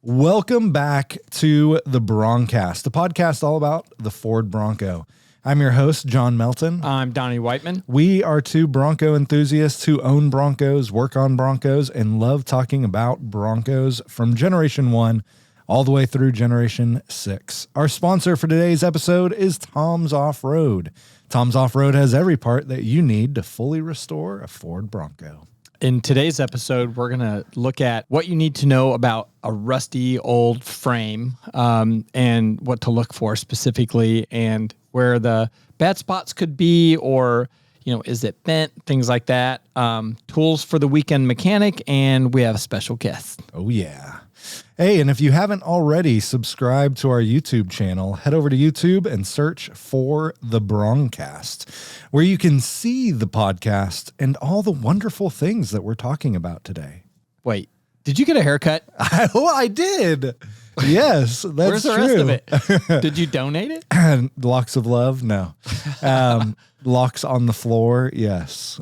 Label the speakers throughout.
Speaker 1: Welcome back to the Broncast, the podcast all about the Ford Bronco. I'm your host, John Melton.
Speaker 2: I'm Donnie Whiteman.
Speaker 1: We are two Bronco enthusiasts who own Broncos, work on Broncos, and love talking about Broncos from Generation 1 all the way through Generation 6. Our sponsor for today's episode is Tom's Off-Road. Tom's Off-Road has every part that you need to fully restore a Ford Bronco.
Speaker 2: In today's episode, we're going to look at what you need to know about a rusty old frame and what to look for specifically and where the bad spots could be, or, is it bent, things like that. Tools for the weekend mechanic, and we have a special guest.
Speaker 1: Oh, yeah. Hey, and if you haven't already subscribed to our YouTube channel, head over to YouTube and search for the Broncast, where you can see the podcast and all the wonderful things that we're talking about today.
Speaker 2: Wait, did you get a haircut?
Speaker 1: I did. Yes, that's
Speaker 2: Where's the
Speaker 1: true.
Speaker 2: rest of it? Did you donate it?
Speaker 1: Locks of love? No. Locks on the floor? Yes.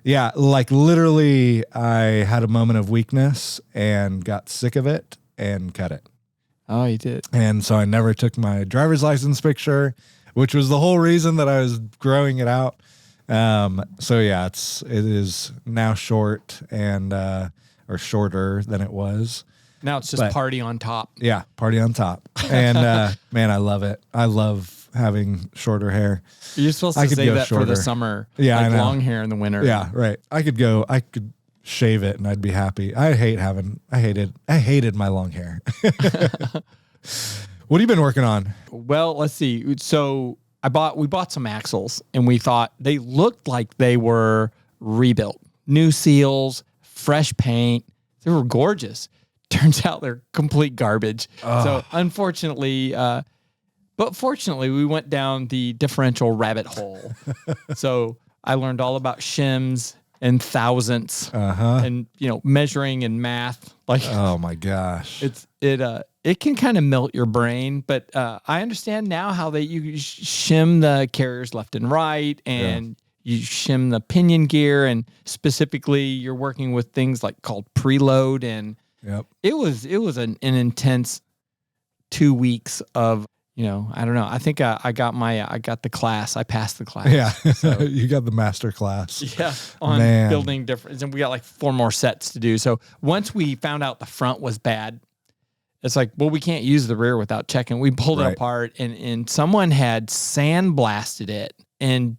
Speaker 1: Yeah, like literally I had a moment of weakness and got sick of it and cut it.
Speaker 2: Oh, you did.
Speaker 1: And so I never took my driver's license picture, which was the whole reason that I was growing it out. So yeah, it is now short and or shorter than it was.
Speaker 2: Now it's just party on top.
Speaker 1: Yeah, party on top. And man, I love it. I love having shorter hair.
Speaker 2: You're supposed to say that shorter for the summer.
Speaker 1: Yeah,
Speaker 2: like
Speaker 1: I know.
Speaker 2: Long hair in the winter.
Speaker 1: Yeah, right. I could shave it and I'd be happy. I hated my long hair. What have you been working on?
Speaker 2: Well, let's see. So we bought some axles and we thought they looked like they were rebuilt. New seals, fresh paint. They were gorgeous. Turns out they're complete garbage. So unfortunately, but fortunately, we went down the differential rabbit hole. So I learned all about shims and thousandths and, measuring and math. Like,
Speaker 1: oh my gosh.
Speaker 2: It can kind of melt your brain, but I understand now how you shim the carriers left and right, and you shim the pinion gear, and specifically you're working with things called preload, and it was an intense 2 weeks of, I don't know. I think I got the class. I passed the class.
Speaker 1: Yeah.
Speaker 2: So,
Speaker 1: you got the master class.
Speaker 2: Yeah. On building different, and we got 4 more sets to do. So once we found out the front was bad, it's we can't use the rear without checking. We pulled it apart, and someone had sandblasted it and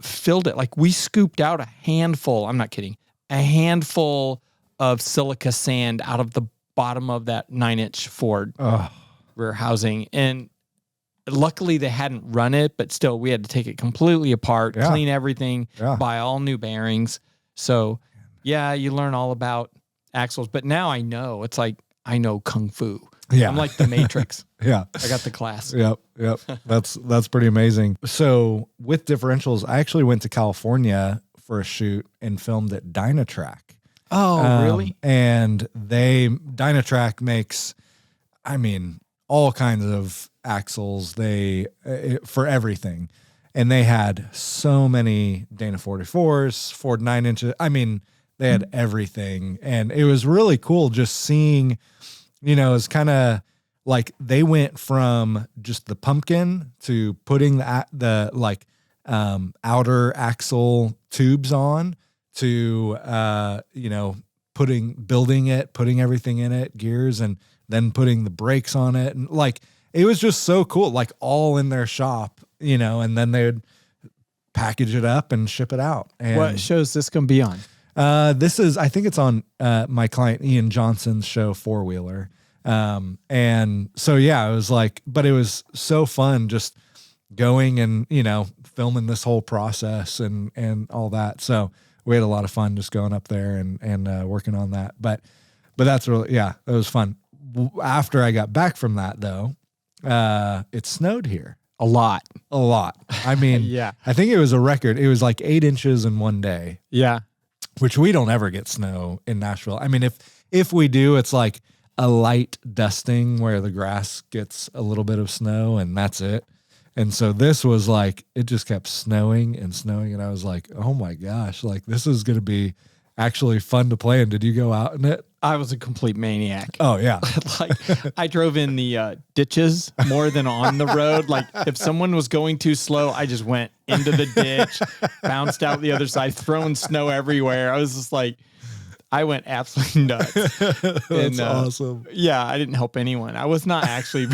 Speaker 2: filled it. We scooped out a handful. I'm not kidding. A handful of silica sand out of the bottom of that 9-inch Ford rear housing, and luckily they hadn't run it, but still we had to take it completely apart, clean everything, buy all new bearings. So you learn all about axles, but now I know I know Kung Fu. Yeah. I'm like the Matrix.
Speaker 1: Yeah.
Speaker 2: I got the class.
Speaker 1: Yep. That's pretty amazing. So with differentials, I actually went to California for a shoot and filmed at Dynatrack.
Speaker 2: Oh, really?
Speaker 1: And Dynatrack makes, all kinds of axles for everything. And they had so many Dana 44s, Ford 9-inches. They had everything. And it was really cool just seeing, it's kind of they went from just the pumpkin to putting the outer axle tubes on to, putting everything in it, gears, and then putting the brakes on it. And it was just so cool, all in their shop, and then they would package it up and ship it out. And
Speaker 2: what show is this going to be on?
Speaker 1: I think it's on my client Ian Johnson's show, Four Wheeler. And so, it was but it was so fun just going and, filming this whole process and all that. So we had a lot of fun just going up there and working on that. But that's really, it was fun. After I got back from that though, it snowed here.
Speaker 2: A lot.
Speaker 1: I think it was a record. It was 8 inches in one day.
Speaker 2: Yeah.
Speaker 1: Which we don't ever get snow in Nashville. If we do, it's a light dusting where the grass gets a little bit of snow and that's it. And so this was it just kept snowing and snowing. And I was oh my gosh, this is going to be actually fun to play in. Did you go out in it?
Speaker 2: I was a complete maniac.
Speaker 1: Oh yeah.
Speaker 2: Like I drove in the ditches more than on the road. Like if someone was going too slow, I just went into the ditch, bounced out the other side, throwing snow everywhere. I was just like, I went absolutely nuts.
Speaker 1: That's awesome.
Speaker 2: Yeah, I didn't help anyone. I was not actually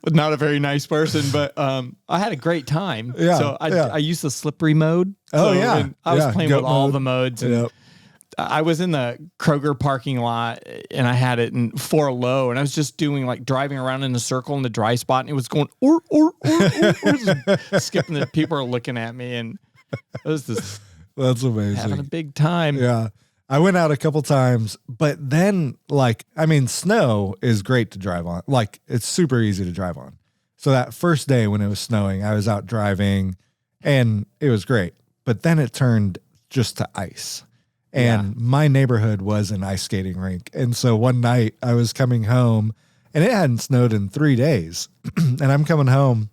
Speaker 2: not a very nice person, but I had a great time.
Speaker 1: Yeah,
Speaker 2: so I used the slippery mode.
Speaker 1: Oh, yeah.
Speaker 2: I was playing with all
Speaker 1: mode.
Speaker 2: the modes. And I was in the Kroger parking lot and I had it in 4 low and I was just doing like driving around in a circle in the dry spot and it was going or just skipping. The people are looking at me and it was just
Speaker 1: that's amazing.
Speaker 2: Having a big time.
Speaker 1: Yeah. I went out a couple times, but then snow is great to drive on. Like it's super easy to drive on. So that first day when it was snowing, I was out driving and it was great, but then it turned just to ice. And my neighborhood was an ice skating rink. And so one night I was coming home and it hadn't snowed in 3 days. And I'm coming home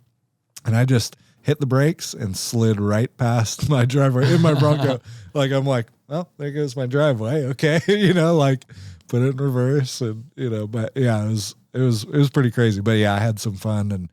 Speaker 1: and I just hit the brakes and slid right past my driveway in my Bronco. I'm like, well, there goes my driveway. Okay. Put it in reverse and, but yeah, it was pretty crazy, but yeah, I had some fun. And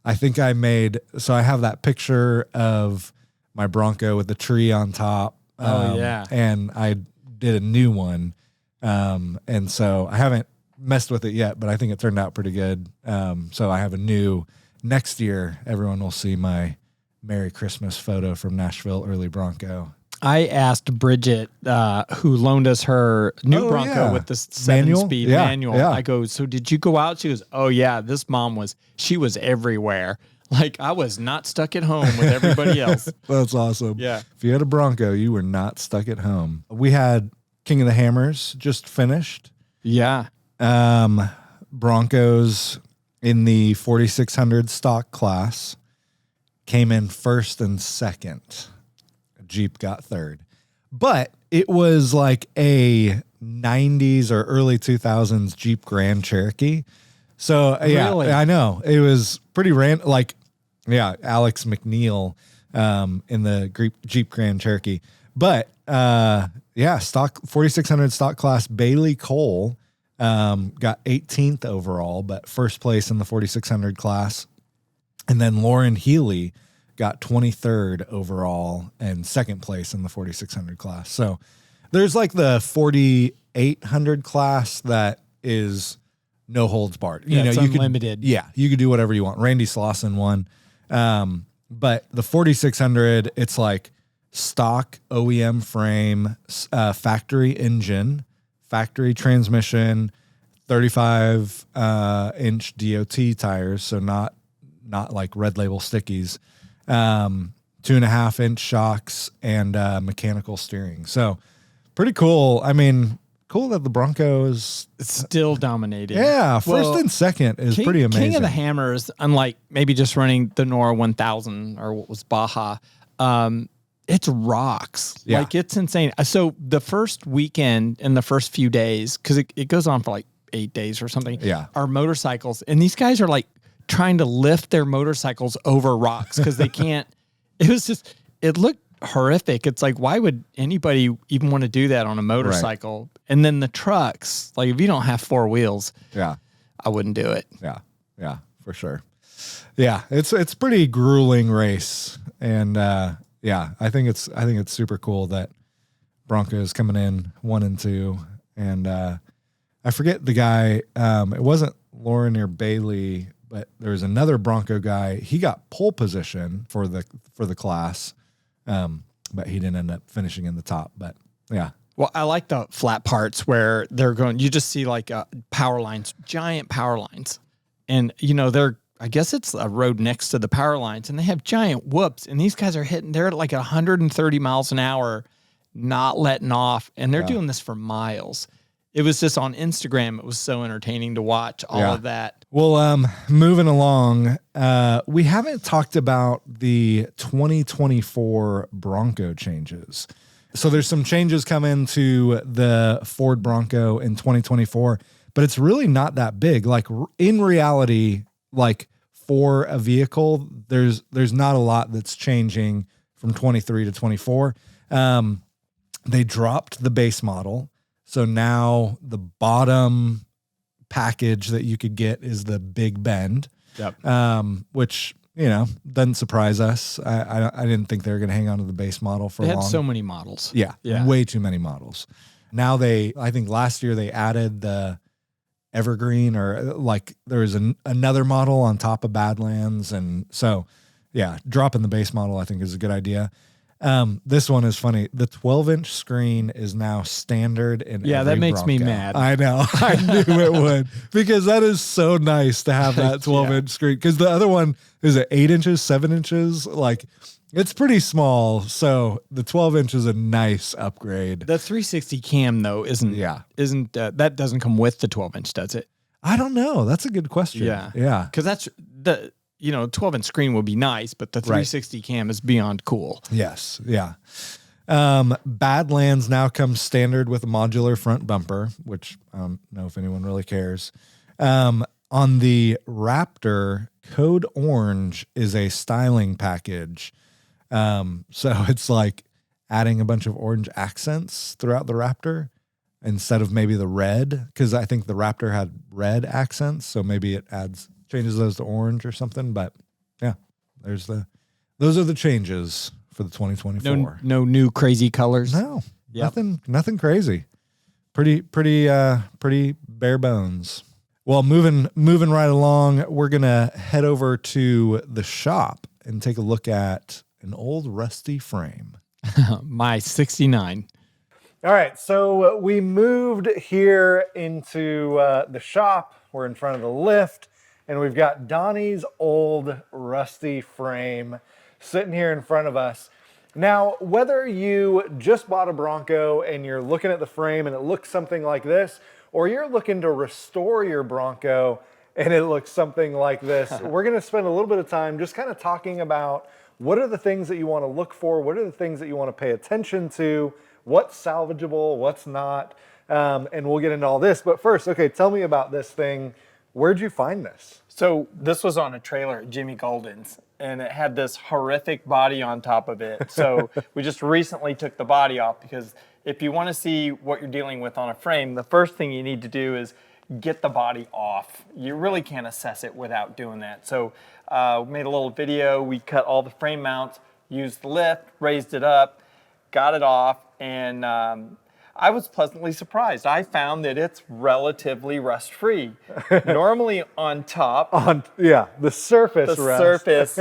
Speaker 1: I think I have that picture of my Bronco with the tree on top. And I did a new one. And so I haven't messed with it yet, but I think it turned out pretty good. So I have a new next year. Everyone will see my Merry Christmas photo from Nashville early Bronco.
Speaker 2: I asked Bridget, who loaned us her new Bronco with the 7-speed manual.
Speaker 1: Yeah.
Speaker 2: I go, so did you go out? She goes, oh yeah, this mom was everywhere. Like I was not stuck at home with everybody else.
Speaker 1: That's awesome.
Speaker 2: Yeah.
Speaker 1: If you had a Bronco, you were not stuck at home. We had King of the Hammers just finished.
Speaker 2: Yeah.
Speaker 1: Broncos in the 4600 stock class came in first and second. Jeep got third. But it was like a 90s or early 2000s Jeep Grand Cherokee. So
Speaker 2: Really?
Speaker 1: I know. It was pretty random. Alex McNeil in the Jeep Grand Cherokee. But stock 4600 stock class Bailey Cole got 18th overall, but first place in the 4600 class. And then Lauren Healy got 23rd overall and second place in the 4600 class. So there's like the 4800 class that is no holds barred.
Speaker 2: It's unlimited.
Speaker 1: You could do whatever you want. Randy Slauson won. But the 4600, it's like stock OEM frame, factory engine, factory transmission, 35 inch DOT tires. So not like red label stickies, 2.5 inch shocks and mechanical steering. So pretty cool. I mean, cool that the Bronco is
Speaker 2: still dominating.
Speaker 1: Yeah, first and second is pretty amazing.
Speaker 2: King of the Hammers, unlike maybe just running the Nora 1000 or what was Baja, it's rocks.
Speaker 1: Yeah.
Speaker 2: Like it's insane. So the first weekend and the first few days, because it goes on for like 8 days or something, are motorcycles. And these guys are like trying to lift their motorcycles over rocks because they can't. It looked horrific. It's like, why would anybody even want to do that on a motorcycle? Right. And then the trucks, like if you don't have 4 wheels, I wouldn't do it.
Speaker 1: Yeah, for sure. Yeah, it's pretty grueling race, and I think it's super cool that Bronco is coming in 1 and 2, and I forget the guy. It wasn't Lauren or Bailey, but there was another Bronco guy. He got pole position for the class. But he didn't end up finishing in the top. But yeah.
Speaker 2: Well, I like the flat parts where they're going. You just see like power lines, giant power lines, and I guess it's a road next to the power lines, and they have giant whoops. And these guys are hitting. They're at like 130 miles an hour, not letting off, and they're doing this for miles. It was just on Instagram. It was so entertaining to watch all of that.
Speaker 1: Well, moving along, we haven't talked about the 2024 Bronco changes. So there's some changes coming to the Ford Bronco in 2024, but it's really not that big. Like in reality, like for a vehicle, there's not a lot that's changing from 23 to 24. They dropped the base model. So now the bottom package that you could get is the Big Bend, which, doesn't surprise us. I didn't think they were going to hang on to the base model for long.
Speaker 2: They had so many models.
Speaker 1: Yeah, way too many models. Now I think last year they added the Evergreen, or like there was another model on top of Badlands. And so, dropping the base model I think is a good idea. This one is funny. The 12-inch screen is now standard in every
Speaker 2: that makes
Speaker 1: Bronco.
Speaker 2: me mad.
Speaker 1: I know. I knew it would, because that is so nice to have that 12-inch screen, because the other one is 8 inches, 7 inches. Like, it's pretty small. So the 12-inch is a nice upgrade.
Speaker 2: The 360 cam though isn't that doesn't come with the 12-inch, does it?
Speaker 1: I don't know. That's a good question. Yeah.
Speaker 2: Because that's the 12-inch screen will be nice, but the 360 cam is beyond cool.
Speaker 1: Yes. Yeah. Badlands now comes standard with a modular front bumper, which I don't know if anyone really cares. On the Raptor, Code Orange is a styling package. So it's like adding a bunch of orange accents throughout the Raptor instead of maybe the red, because I think the Raptor had red accents. So maybe it changes those to orange or something. But yeah, those are the changes for the 2024.
Speaker 2: No new crazy colors.
Speaker 1: No, nothing crazy. Pretty bare bones. Well, moving right along, we're gonna head over to the shop and take a look at an old rusty frame.
Speaker 2: My 69.
Speaker 1: All right, so we moved here into the shop. We're in front of the lift, and we've got Donnie's old rusty frame sitting here in front of us. Now, whether you just bought a Bronco and you're looking at the frame and it looks something like this, or you're looking to restore your Bronco and it looks something like this, we're gonna spend a little bit of time just kind of talking about what are the things that you want to look for, what are the things that you want to pay attention to, what's salvageable, what's not, and we'll get into all this. But first, okay, tell me about this thing. Where'd you find this?
Speaker 3: So this was on a trailer at Jimmy Golden's, and it had this horrific body on top of it. So we just recently took the body off, because if you want to see what you're dealing with on a frame, the first thing you need to do is get the body off. You really can't assess it without doing that. So we made a little video. We cut all the frame mounts, used the lift, raised it up, got it off, and I was pleasantly surprised. I found that it's relatively rust-free. Normally on top,
Speaker 1: the surface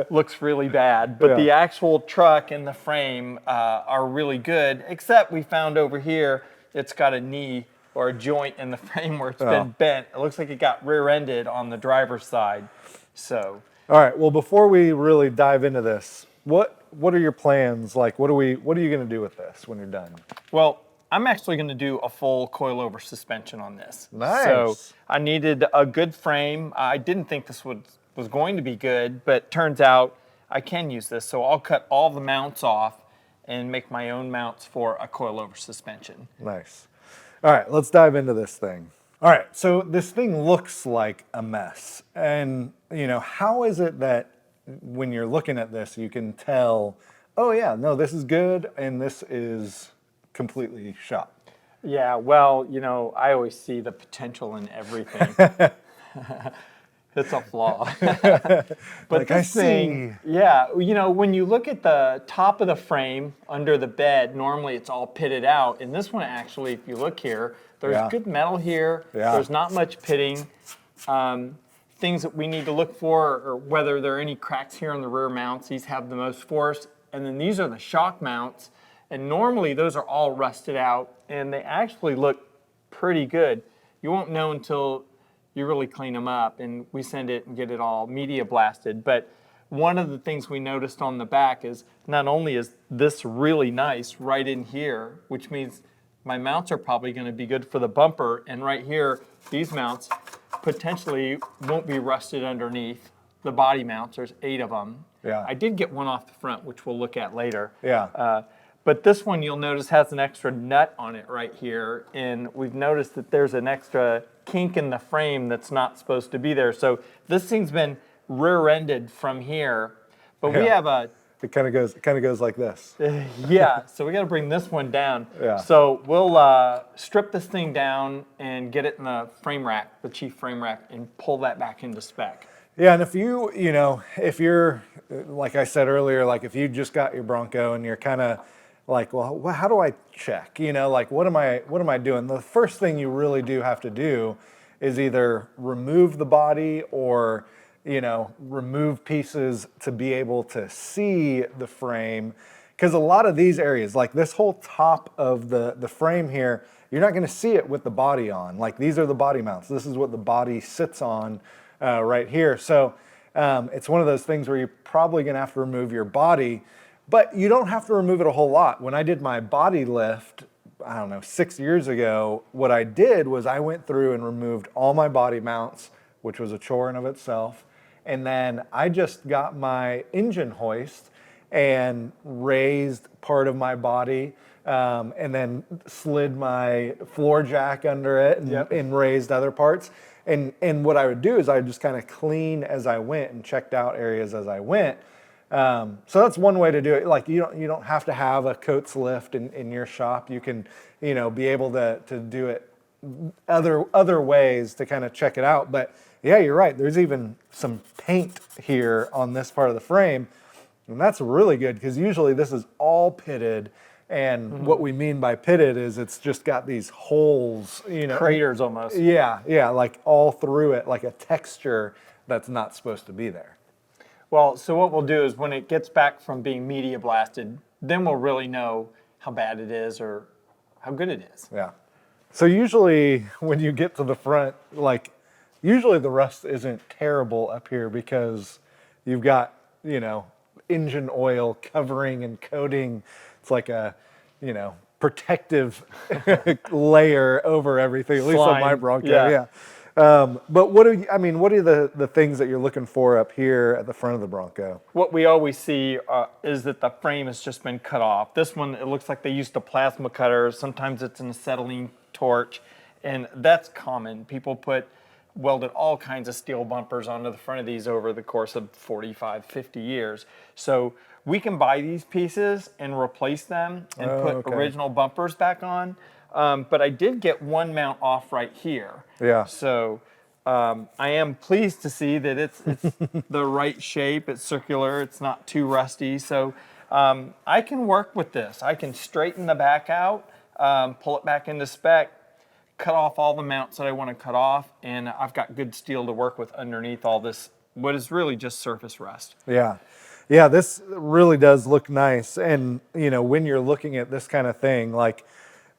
Speaker 3: looks really bad, but the actual truck and the frame are really good, except we found over here it's got a knee or a joint in the frame where it's been bent. It looks like it got rear-ended on the driver's side. So,
Speaker 1: all right, well, before we really dive into this, what are your plans? Like, what are you going to do with this when you're done?
Speaker 3: Well, I'm actually going to do a full coilover suspension on this.
Speaker 1: Nice.
Speaker 3: So I needed a good frame. I didn't think this was going to be good, but turns out I can use this. So I'll cut all the mounts off and make my own mounts for a coilover suspension.
Speaker 1: Nice. All right, let's dive into this thing. All right, so this thing looks like a mess. And, how is it that when you're looking at this, you can tell, oh yeah, no, this is good and this is completely shot?
Speaker 3: Yeah, well, I always see the potential in everything. It's a flaw. But
Speaker 1: like,
Speaker 3: this thing, when you look at the top of the frame under the bed, normally it's all pitted out. And this one actually, if you look here, there's good metal here.
Speaker 1: Yeah.
Speaker 3: There's not much pitting. Things that we need to look for are whether there are any cracks here on the rear mounts. These have the most force. And then these are the shock mounts. And normally those are all rusted out and they actually look pretty good. You won't know until you really clean them up and we send it and get it all media blasted. But one of the things we noticed on the back is not only is this really nice right in here, which means my mounts are probably going to be good for the bumper, and right here, these mounts potentially won't be rusted underneath. The body mounts, there's 8 of them.
Speaker 1: Yeah.
Speaker 3: I did get one off the front, which we'll look at later.
Speaker 1: Yeah.
Speaker 3: But this one you'll notice has an extra nut on it right here, and we've noticed that there's an extra kink in the frame that's not supposed to be there. So this thing's been rear-ended from here, but we have a
Speaker 1: It kind of goes like this.
Speaker 3: Yeah, so we got to bring this one down.
Speaker 1: Yeah.
Speaker 3: So we'll strip this thing down and get it in the frame rack, the chief frame rack, and pull that back into spec.
Speaker 1: Yeah, and if if you're, like I said earlier, like if you just got your Bronco and you're kind of like, well, how do I check? Like what am I doing? The first thing you really do have to do is either remove the body or remove pieces to be able to see the frame. Because a lot of these areas, like this whole top of the frame here, you're not going to see it with the body on. Like these are the body mounts. This is what the body sits on right here. So it's one of those things where you're probably going to have to remove your body, but you don't have to remove it a whole lot. When I did my body lift, I don't know, 6 years ago, what I did was I went through and removed all my body mounts, which was a chore in of itself. And then I just got my engine hoist and raised part of my body, and then slid my floor jack under it and raised other parts. And what I would do is I would just kind of clean as I went and checked out areas as I went. So that's one way to do it. Like you don't have to have a coats lift in your shop. You can be able to do it other ways to kind of check it out. But yeah, you're right. There's even some paint here on this part of the frame, and that's really good because usually this is all pitted. And what we mean by pitted is it's just got these holes,
Speaker 3: Craters almost.
Speaker 1: Yeah, like all through it, like a texture that's not supposed to be there.
Speaker 3: Well, so what we'll do is when it gets back from being media blasted, then we'll really know how bad it is or how good it is.
Speaker 1: Yeah. So usually when you get to the front, like usually the rust isn't terrible up here because you've got, engine oil covering and coating. It's like a, protective layer over everything, at least on my Bronco. Yeah. But what are the things that you're looking for up here at the front of the Bronco?
Speaker 3: What we always see is that the frame has just been cut off. This one, it looks like they used a plasma cutter. Sometimes it's an acetylene torch, and that's common. People welded all kinds of steel bumpers onto the front of these over the course of 45, 50 years. So we can buy these pieces and replace them and put original bumpers back on. But I did get one mount off right here.
Speaker 1: Yeah.
Speaker 3: So I am pleased to see that it's the right shape. It's circular. It's not too rusty. So I can work with this. I can straighten the back out, pull it back into spec, cut off all the mounts that I want to cut off, and I've got good steel to work with underneath all this, what is really just surface rust.
Speaker 1: Yeah. Yeah, this really does look nice. And, when you're looking at this kind of thing, like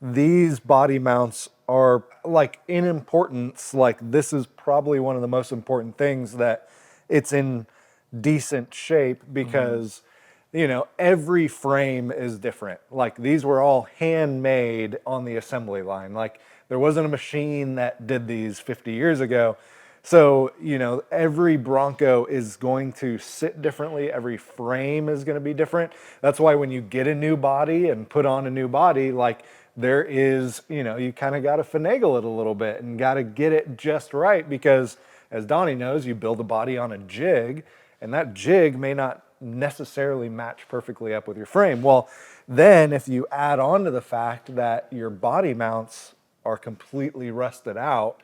Speaker 1: these body mounts are like in importance, like this is probably one of the most important things that it's in decent shape because, every frame is different. Like these were all handmade on the assembly line. Like there wasn't a machine that did these 50 years ago. So, every Bronco is going to sit differently. Every frame is going to be different. That's why when you get a new body and put on a new body, like there is, you kind of got to finagle it a little bit and got to get it just right because as Donnie knows, you build a body on a jig and that jig may not necessarily match perfectly up with your frame. Well, then if you add on to the fact that your body mounts are completely rusted out,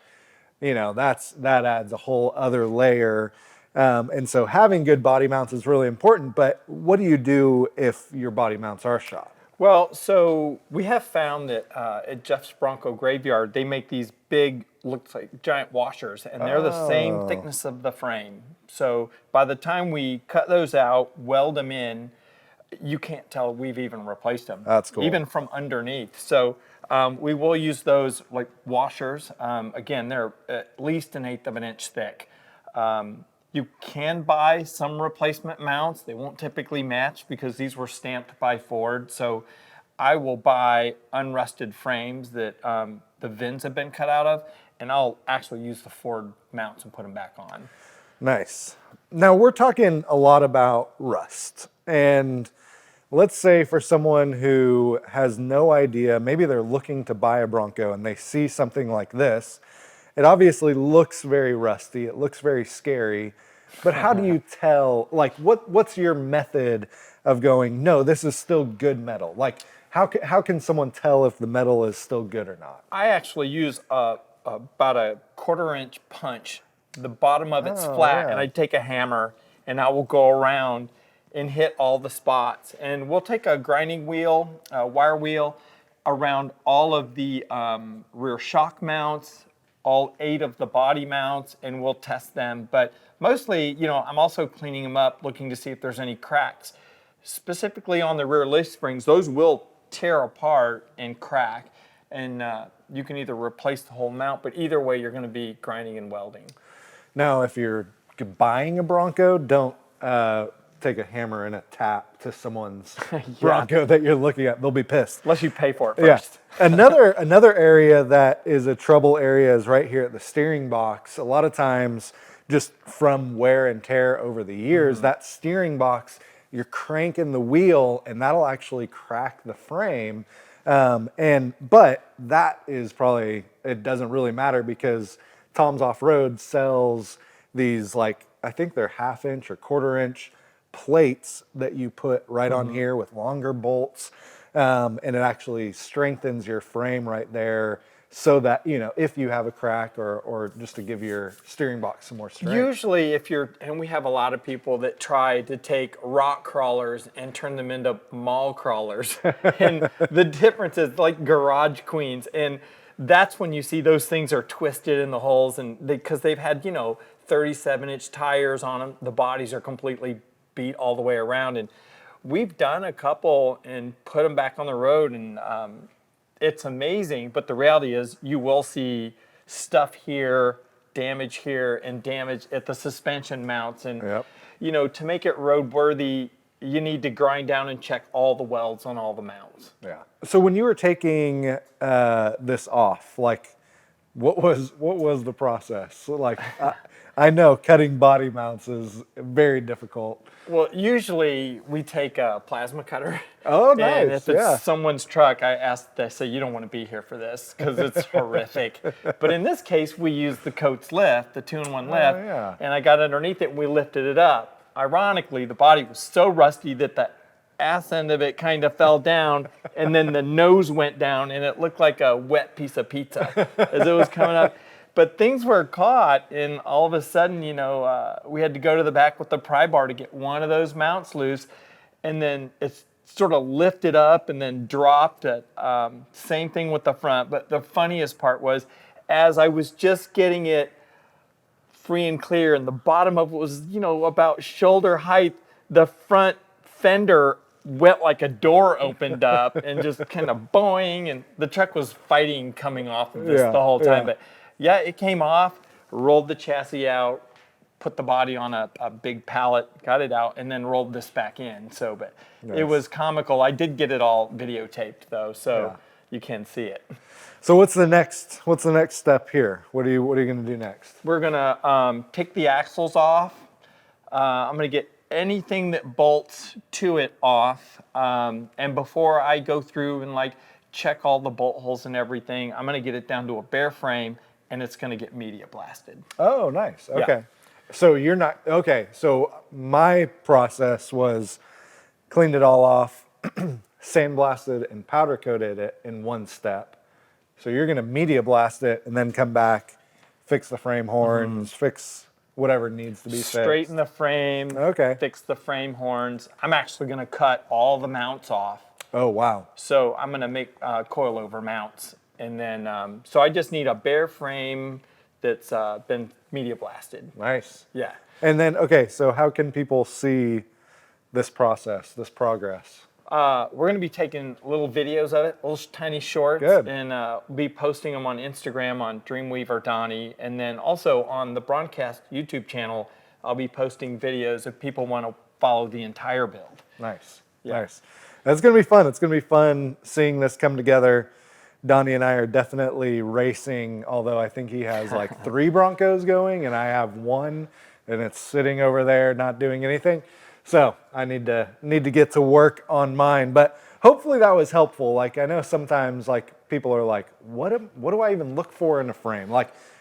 Speaker 1: that adds a whole other layer. And so having good body mounts is really important, but what do you do if your body mounts are shot?
Speaker 3: Well, so we have found that at Jeff's Bronco Graveyard, they make these big, looks like giant washers, and they're the same thickness of the frame. So by the time we cut those out, weld them in, you can't tell we've even replaced them.
Speaker 1: That's cool.
Speaker 3: Even from underneath. So we will use those like washers. Again, they're at least 1/8 of an inch thick. You can buy some replacement mounts. They won't typically match because these were stamped by Ford. So I will buy unrusted frames that the VINs have been cut out of, and I'll actually use the Ford mounts and put them back on.
Speaker 1: Nice. Now we're talking a lot about rust, and let's say for someone who has no idea, maybe they're looking to buy a Bronco and they see something like this. It obviously looks very rusty. It looks very scary. But how do you tell, like, what's your method of going, no, this is still good metal? Like, how can someone tell if the metal is still good or not?
Speaker 3: I actually use about a 1/4 inch punch. The bottom of it's flat,
Speaker 1: yeah.
Speaker 3: and I take a hammer and I will go around and hit all the spots. And we'll take a grinding wheel, a wire wheel, around all of the rear shock mounts, all 8 of the body mounts, and we'll test them. But mostly, I'm also cleaning them up, looking to see if there's any cracks. Specifically on the rear leaf springs, those will tear apart and crack. And you can either replace the whole mount, but either way, you're going to be grinding and welding.
Speaker 1: Now, if you're buying a Bronco, don't take a hammer and a tap to someone's Bronco that you're looking at. They'll be pissed.
Speaker 3: Unless you pay for it first.
Speaker 1: Yeah. Another area that is a trouble area is right here at the steering box. A lot of times, just from wear and tear over the years, that steering box, you're cranking the wheel and that'll actually crack the frame. But that is probably, it doesn't really matter because Tom's Off-Road sells these, like, I think they're 1/2 inch or 1/4 inch plates that you put right on here with longer bolts. And it actually strengthens your frame right there so that, if you have a crack or just to give your steering box some more strength.
Speaker 3: Usually and we have a lot of people that try to take rock crawlers and turn them into mall crawlers. And the difference is like garage queens. And that's when you see those things are twisted in the holes and because they've had, 37-inch tires on them. The bodies are completely beat all the way around. And we've done a couple and put them back on the road and it's amazing, but the reality is you will see stuff here, damage here, and damage at the suspension mounts. And, to make it roadworthy, you need to grind down and check all the welds on all the mounts.
Speaker 1: Yeah. So when you were taking this off, like, what was the process? Like, I know cutting body mounts is very difficult.
Speaker 3: Well, usually we take a plasma cutter.
Speaker 1: Oh, nice.
Speaker 3: And if it's someone's truck, I say, you don't want to be here for this because it's horrific. But in this case, we used the Coates lift, the 2-in-1 lift, and I got underneath it and we lifted it up. Ironically, the body was so rusty that the ass end of it kind of fell down and then the nose went down and it looked like a wet piece of pizza as it was coming up. But things were caught, and all of a sudden, we had to go to the back with the pry bar to get one of those mounts loose, and then it's sort of lifted up and then dropped it. Same thing with the front, but the funniest part was, as I was just getting it free and clear, and the bottom of it was, about shoulder height, the front fender went like a door opened up and just kind of boing, and the truck was fighting coming off of this the whole time, but. Yeah, it came off, rolled the chassis out, put the body on a big pallet, got it out, and then rolled this back in. So, but It was comical. I did get it all videotaped though, so you can see it.
Speaker 1: So what's the next step here? What are you going to do next?
Speaker 3: We're gonna take the axles off. I'm gonna get anything that bolts to it off, and before I go through and check all the bolt holes and everything, I'm gonna get it down to a bare frame. And it's going to get media blasted.
Speaker 1: Oh, nice. Okay. So you're not, okay. So my process was cleaned it all off, sandblasted and powder coated it in one step. So you're going to media blast it and then come back, fix the frame horns, fix whatever needs to be fixed.
Speaker 3: Straighten the frame, fix the frame horns. I'm actually going to cut all the mounts off.
Speaker 1: Oh, wow.
Speaker 3: So I'm going to make coilover mounts. And then, so I just need a bare frame that's been media blasted.
Speaker 1: Nice.
Speaker 3: Yeah.
Speaker 1: And then, so how can people see this process, this progress?
Speaker 3: We're going to be taking little videos of it, little tiny shorts.
Speaker 1: Good.
Speaker 3: And be posting them on Instagram on Dreamweaver Donnie. And then also on the Broncast YouTube channel, I'll be posting videos if people want to follow the entire build.
Speaker 1: Nice. Yeah. Nice. That's going to be fun. It's going to be fun seeing this come together. Donnie and I are definitely racing, although I think he has 3 Broncos going and I have 1 and it's sitting over there not doing anything. So I need to get to work on mine, but hopefully that was helpful. I know sometimes people are like, what do I even look for in a frame?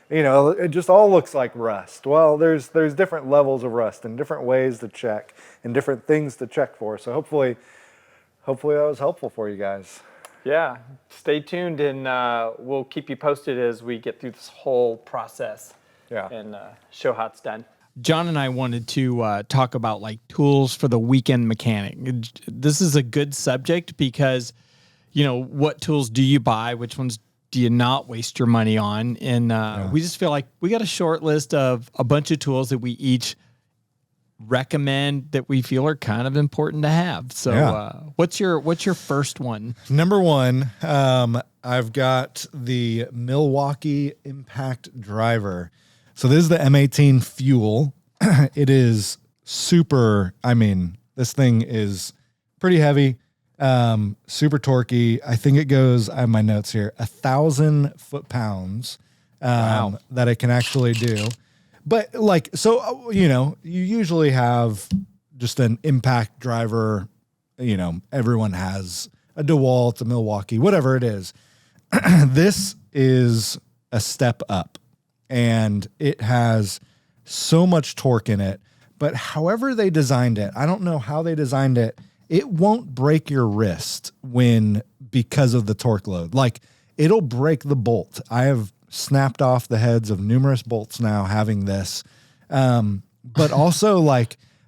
Speaker 1: it just all looks like rust. Well, there's different levels of rust and different ways to check and different things to check for. So hopefully that was helpful for you guys.
Speaker 3: Yeah, stay tuned, and we'll keep you posted as we get through this whole process.
Speaker 1: Yeah.
Speaker 3: And show how it's done.
Speaker 2: Jon and I wanted to talk about like tools for the weekend mechanic. This is a good subject because, what tools do you buy? Which ones do you not waste your money on? And we just feel like we got a short list of a bunch of tools that we each recommend that we feel are kind of important to have. So what's your first one?
Speaker 1: Number one, I've got the Milwaukee Impact Driver. So this is the M18 Fuel. It is super, this thing is pretty heavy, super torquey. I think it goes, I have my notes here, 1,000 foot-pounds that it can actually do. But you usually have just an impact driver, everyone has a DeWalt, a Milwaukee, whatever it is. This is a step up, and it has so much torque in it. But however they designed it, I don't know how they designed it, it won't break your wrist because of the torque load. Like, it'll break the bolt. I have snapped off the heads of numerous bolts now having this. But also,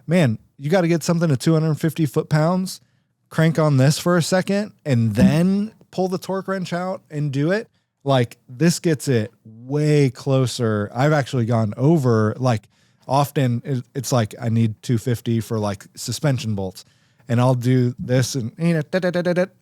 Speaker 1: man, you got to get something to 250 foot-pounds, crank on this for a second, and then pull the torque wrench out and do it. This gets it way closer. I've actually gone over, often it's like I need 250 for suspension bolts, and I'll do this and, and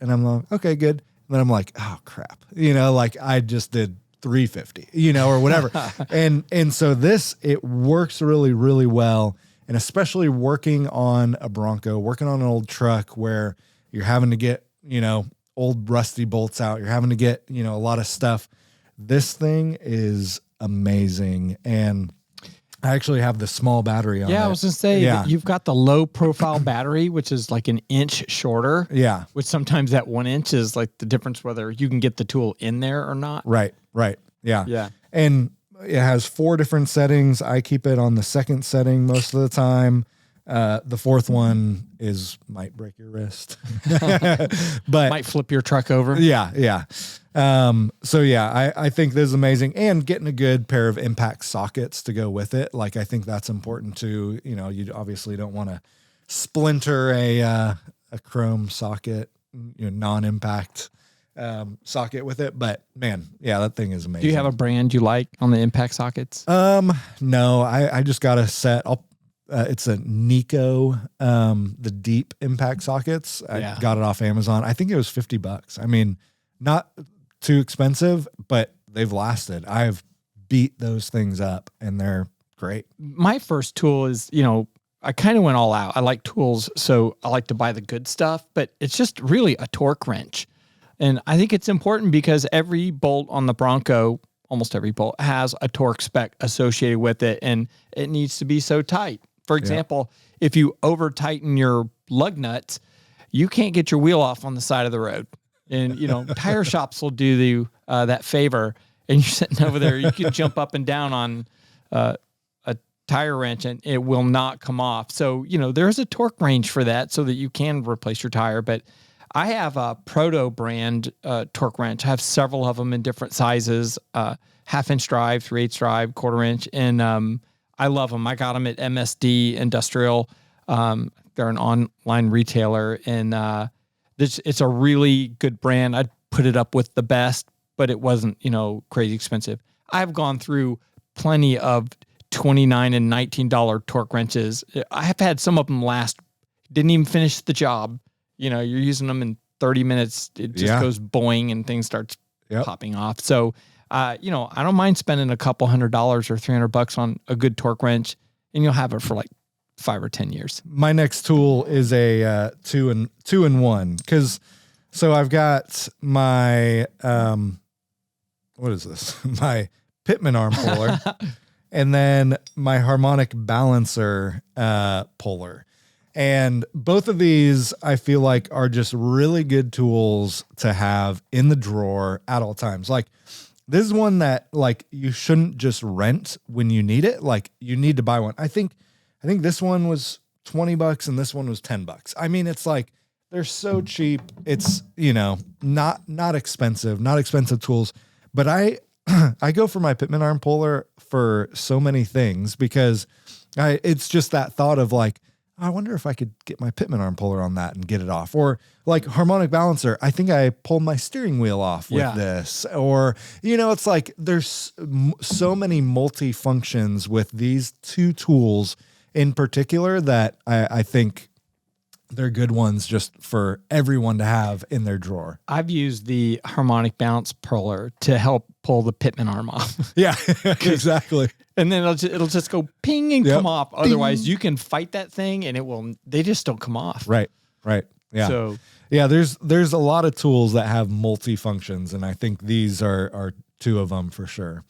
Speaker 1: I'm like, okay, good. And then I'm like, oh crap. I just did 350, or whatever. and so it works really, really well. And especially working on a Bronco, working on an old truck where you're having to get, old rusty bolts out. You're having to get, a lot of stuff. This thing is amazing. And I actually have the small battery on it.
Speaker 2: Yeah, I was going to say, that you've got the low profile battery, which is like an inch shorter.
Speaker 1: Yeah.
Speaker 2: Which sometimes that 1 inch is like the difference whether you can get the tool in there or not.
Speaker 1: Right. Yeah.
Speaker 2: Yeah.
Speaker 1: And it has 4 different settings. I keep it on the second setting most of the time. The fourth one might break your wrist, but
Speaker 2: might flip your truck over.
Speaker 1: Yeah. I think this is amazing, and getting a good pair of impact sockets to go with it. I think that's important too. You obviously don't want to splinter a chrome socket, non-impact socket with it, but man, that thing is amazing.
Speaker 2: Do you have a brand you like on the impact sockets?
Speaker 1: No, I just got a set. It's a Nico, the deep impact sockets. I got it off Amazon. I think it was $50. Not too expensive, but they've lasted. I've beat those things up, and they're great.
Speaker 2: My first tool is, I kind of went all out. I like tools, so I like to buy the good stuff, but it's just really a torque wrench. And I think it's important because every bolt on the Bronco, almost every bolt, has a torque spec associated with it, and it needs to be so tight. For example, if you over tighten your lug nuts, you can't get your wheel off on the side of the road. And, tire shops will do that favor, and you're sitting over there, you can jump up and down on a tire wrench and it will not come off. So, there's a torque range for that so that you can replace your tire. But I have a Proto brand torque wrench. I have several of them in different sizes, 1/2-inch drive, 3/8 drive, 1/4 inch. And I love them. I got them at MSD Industrial. They're an online retailer, and it's a really good brand. I'd put it up with the best, but it wasn't, crazy expensive. I've gone through plenty of $29 and $19 torque wrenches. I have had some of them didn't even finish the job. You're using them in 30 minutes. It just goes boing and things starts popping off. So, I don't mind spending a couple $100 or $300 on a good torque wrench, and you'll have it for 5 or 10 years.
Speaker 1: My next tool is a 2-in-1, so I've got my what is this? My Pitman arm puller, and then my harmonic balancer puller. And both of these, I feel like, are just really good tools to have in the drawer at all times. this is one that like you shouldn't just rent when you need it. Like you need to buy one. I think this one was $20 and this one was $10. I mean, it's like they're so cheap. It's, not expensive tools, but I go for my Pitman arm puller for so many things because it's just that thought of like, I wonder if I could get my Pitman arm puller on that and get it off. Or like harmonic balancer, I think I pulled my steering wheel off with this. Or, it's like there's so many multi-functions with these two tools in particular that I think they're good ones just for everyone to have in their drawer.
Speaker 2: I've used the harmonic balance puller to help pull the Pitman arm off.
Speaker 1: Yeah, exactly.
Speaker 2: And then it'll just go ping and come off. Otherwise, you can fight that thing and they just don't come off.
Speaker 1: Right. Yeah.
Speaker 2: So
Speaker 1: there's a lot of tools that have multi-functions, and I think these are two of them for sure.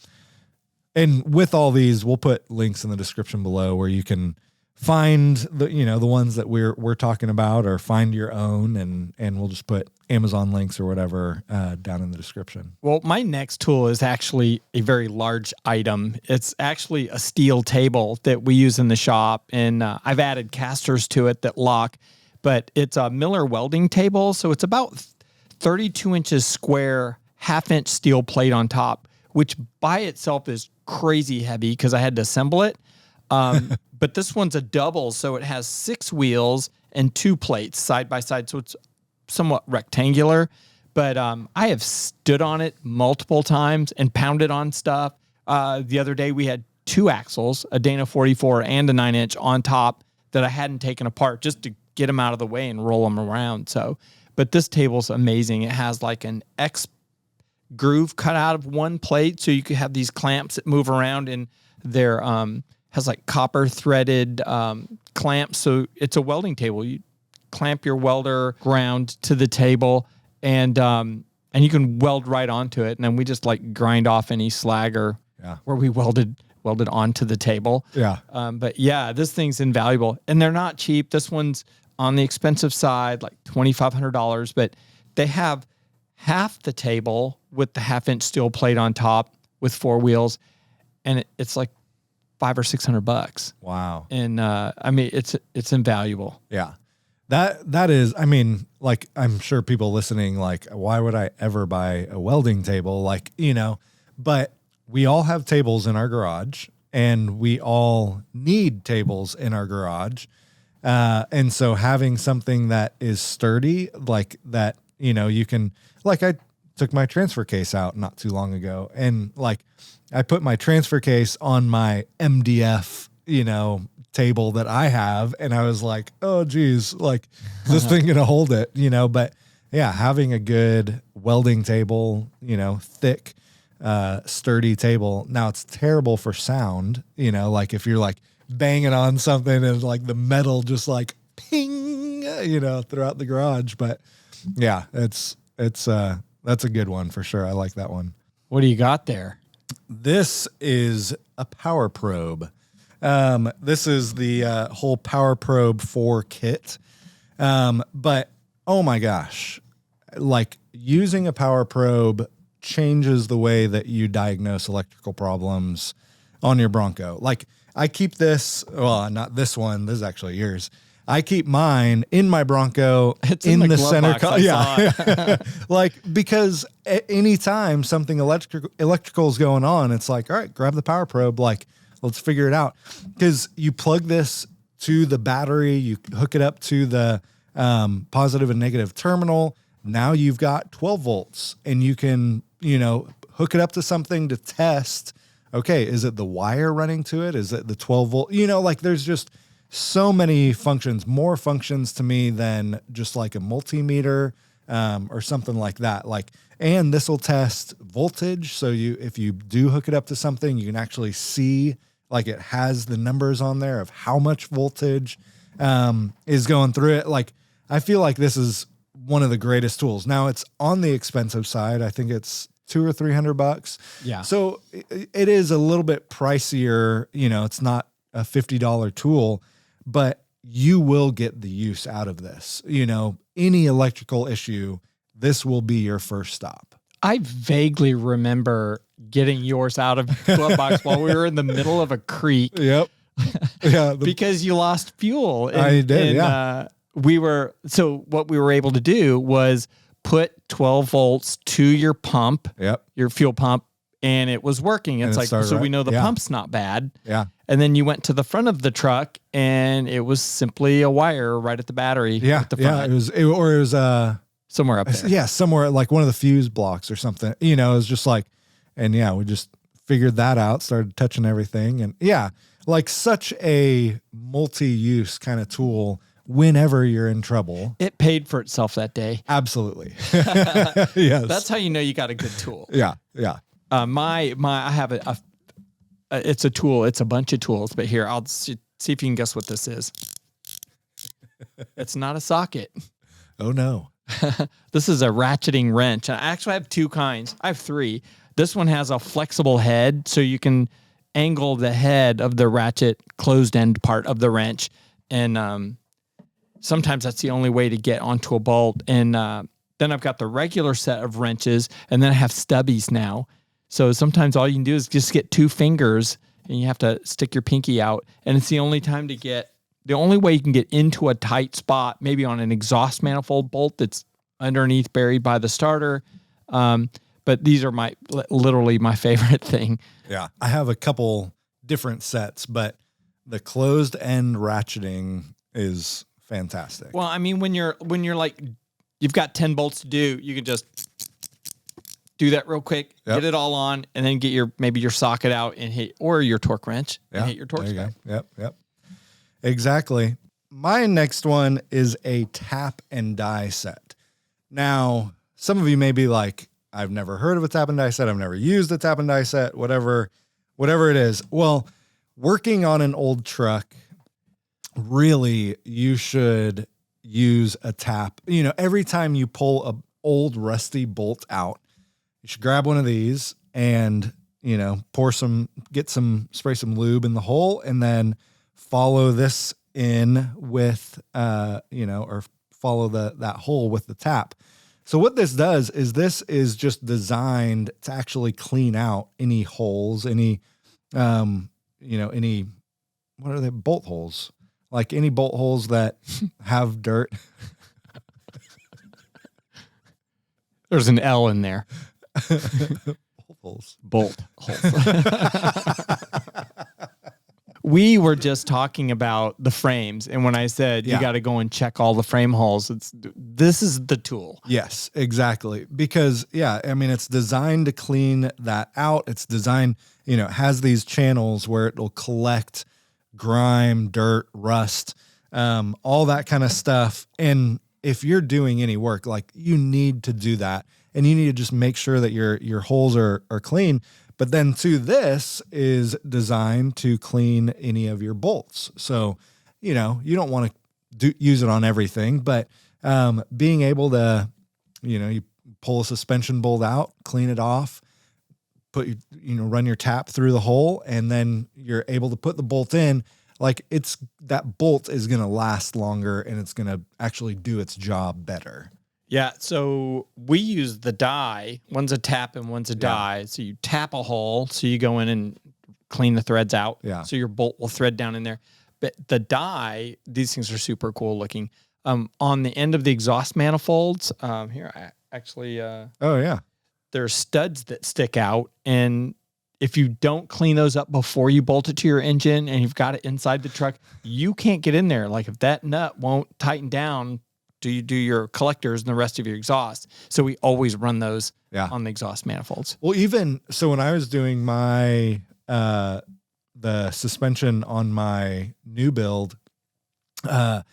Speaker 1: And with all these, we'll put links in the description below where you can find the ones that we're talking about, or find your own, and we'll just put Amazon links or whatever down in the description.
Speaker 2: Well, my next tool is actually a very large item. It's actually a steel table that we use in the shop, and I've added casters to it that lock, but it's a Miller welding table, so it's about 32 inches square, half-inch steel plate on top, which by itself is crazy heavy because I had to assemble it. But this one's a double, so it has 6 wheels and 2 plates side by side, so it's somewhat rectangular. But I have stood on it multiple times and pounded on stuff. The other day we had 2 axles, a Dana 44 and a 9-inch on top that I hadn't taken apart just to get them out of the way and roll them around. But this table's amazing. It has like an X groove cut out of one plate, so you could have these clamps that move around, and they're has like copper threaded clamps. So it's a welding table. You clamp your welder ground to the table, and you can weld right onto it. And then we just like grind off any slag or where we welded onto the table.
Speaker 1: Yeah.
Speaker 2: But yeah, this thing's invaluable, and they're not cheap. This one's on the expensive side, like $2,500, but they have half the table with the 1/2-inch steel plate on top with 4 wheels, and it's like $500 or $600.
Speaker 1: Wow.
Speaker 2: And I mean, it's invaluable.
Speaker 1: Yeah. That is, I mean, like, I'm sure people listening, like, why would I ever buy a welding table? Like, but we all have tables in our garage, and we all need tables in our garage. And so having something that is sturdy, like that, you can, like, I took my transfer case out not too long ago, and like I put my transfer case on my MDF, table that I have, and I was like, oh geez, like, is this thing gonna hold it? But yeah, having a good welding table, thick, sturdy table. Now it's terrible for sound, like if you're like banging on something and like the metal just like ping, throughout the garage. But yeah, that's a good one for sure. I like that one.
Speaker 2: What do you got there?
Speaker 1: This is a power probe. This is the whole Power Probe 4 kit. But oh my gosh, like using a power probe changes the way that you diagnose electrical problems on your Bronco. Like I keep this, well, not this one. This is actually yours. I keep mine in my Bronco.
Speaker 2: It's in the center.
Speaker 1: Yeah. Like, because anytime something electrical is going on, it's like, all right, grab the power probe. Like, let's figure it out. Because you plug this to the battery, you hook it up to the positive and negative terminal. Now you've got 12 volts, and you can, hook it up to something to test. Okay, is it the wire running to it? Is it the 12 volt? Like there's just so many functions, more functions to me than just like a multimeter or something like that. Like, and this will test voltage. So if you do hook it up to something, you can actually see, like, it has the numbers on there of how much voltage is going through it. Like, I feel like this is one of the greatest tools. Now it's on the expensive side. I think it's $200 or $300.
Speaker 2: Yeah. So
Speaker 1: it is a little bit pricier. It's not a $50 tool, but you will get the use out of this. Any electrical issue, this will be your first stop.
Speaker 2: I vaguely remember getting yours out of your glove box while we were in the middle of a creek.
Speaker 1: Yep. Yeah.
Speaker 2: Because you lost fuel.
Speaker 1: I did, yeah.
Speaker 2: So what we were able to do was put 12 volts to your pump, your fuel pump, and it was working. It's like, so we know the pump's not bad.
Speaker 1: Yeah.
Speaker 2: And then you went to the front of the truck and it was simply a wire right at the battery.
Speaker 1: Yeah.
Speaker 2: At the front.
Speaker 1: It was
Speaker 2: somewhere up there.
Speaker 1: Yeah. Somewhere like one of the fuse blocks or something, it was just like, and we just figured that out, started touching everything. And like such a multi-use kind of tool whenever you're in trouble.
Speaker 2: It paid for itself that day.
Speaker 1: Absolutely. Yes.
Speaker 2: That's how you know you got a good tool.
Speaker 1: Yeah. Yeah.
Speaker 2: I have it's a tool. It's a bunch of tools, but here, I'll see if you can guess what this is. It's not a socket.
Speaker 1: Oh no.
Speaker 2: This is a ratcheting wrench. I actually have two kinds. I have three. This one has a flexible head, so you can angle the head of the ratchet closed end part of the wrench. And sometimes that's the only way to get onto a bolt. And then I've got the regular set of wrenches, and then I have stubbies now. So sometimes all you can do is just get two fingers, and you have to stick your pinky out. And it's the only way you can get into a tight spot, maybe on an exhaust manifold bolt that's underneath buried by the starter. But these are literally my favorite thing.
Speaker 1: Yeah. I have a couple different sets, but the closed end ratcheting is fantastic.
Speaker 2: Well, I mean, when you're like, you've got 10 bolts to do, you can just do that real quick, get it all on, and then get maybe your socket out and hit, or your torque wrench and hit your torque spec.
Speaker 1: Yep. Exactly. My next one is a tap and die set. Now, some of you may be like, I've never heard of a tap and die set. I've never used a tap and die set, whatever it is. Well, working on an old truck, really, you should use a tap. Every time you pull a old rusty bolt out, you should grab one of these and, spray some lube in the hole, and then follow this in with, or follow that hole with the tap. So what this does is this is just designed to actually clean out any holes, any, what are they? Bolt holes, like any bolt holes that have dirt.
Speaker 2: There's an L in there. Bolt holes. We were just talking about the frames, and when I said you got to go and check all the frame holes, this is the tool.
Speaker 1: Yes, exactly. Because it's designed to clean that out. It's designed, it has these channels where it'll collect grime, dirt, rust, all that kind of stuff. And if you're doing any work, like, you need to do that, and you need to just make sure that your holes are clean. But then too, this is designed to clean any of your bolts. So, you don't want to use it on everything, but being able to, you pull a suspension bolt out, clean it off, run your tap through the hole, and then you're able to put the bolt in. Like, that bolt is going to last longer, and it's going to actually do its job better.
Speaker 2: Yeah, so we use the die. One's a tap and one's a die. So you tap a hole, so you go in and clean the threads out.
Speaker 1: Yeah.
Speaker 2: So your bolt will thread down in there. But the die, these things are super cool looking. On the end of the exhaust manifolds, here, I actually... there's studs that stick out, and if you don't clean those up before you bolt it to your engine and you've got it inside the truck, you can't get in there. Like, if that nut won't tighten down, you do your collectors and the rest of your exhaust. So we always run those on the exhaust manifolds.
Speaker 1: Well, even so, when I was doing my the suspension on my new build, the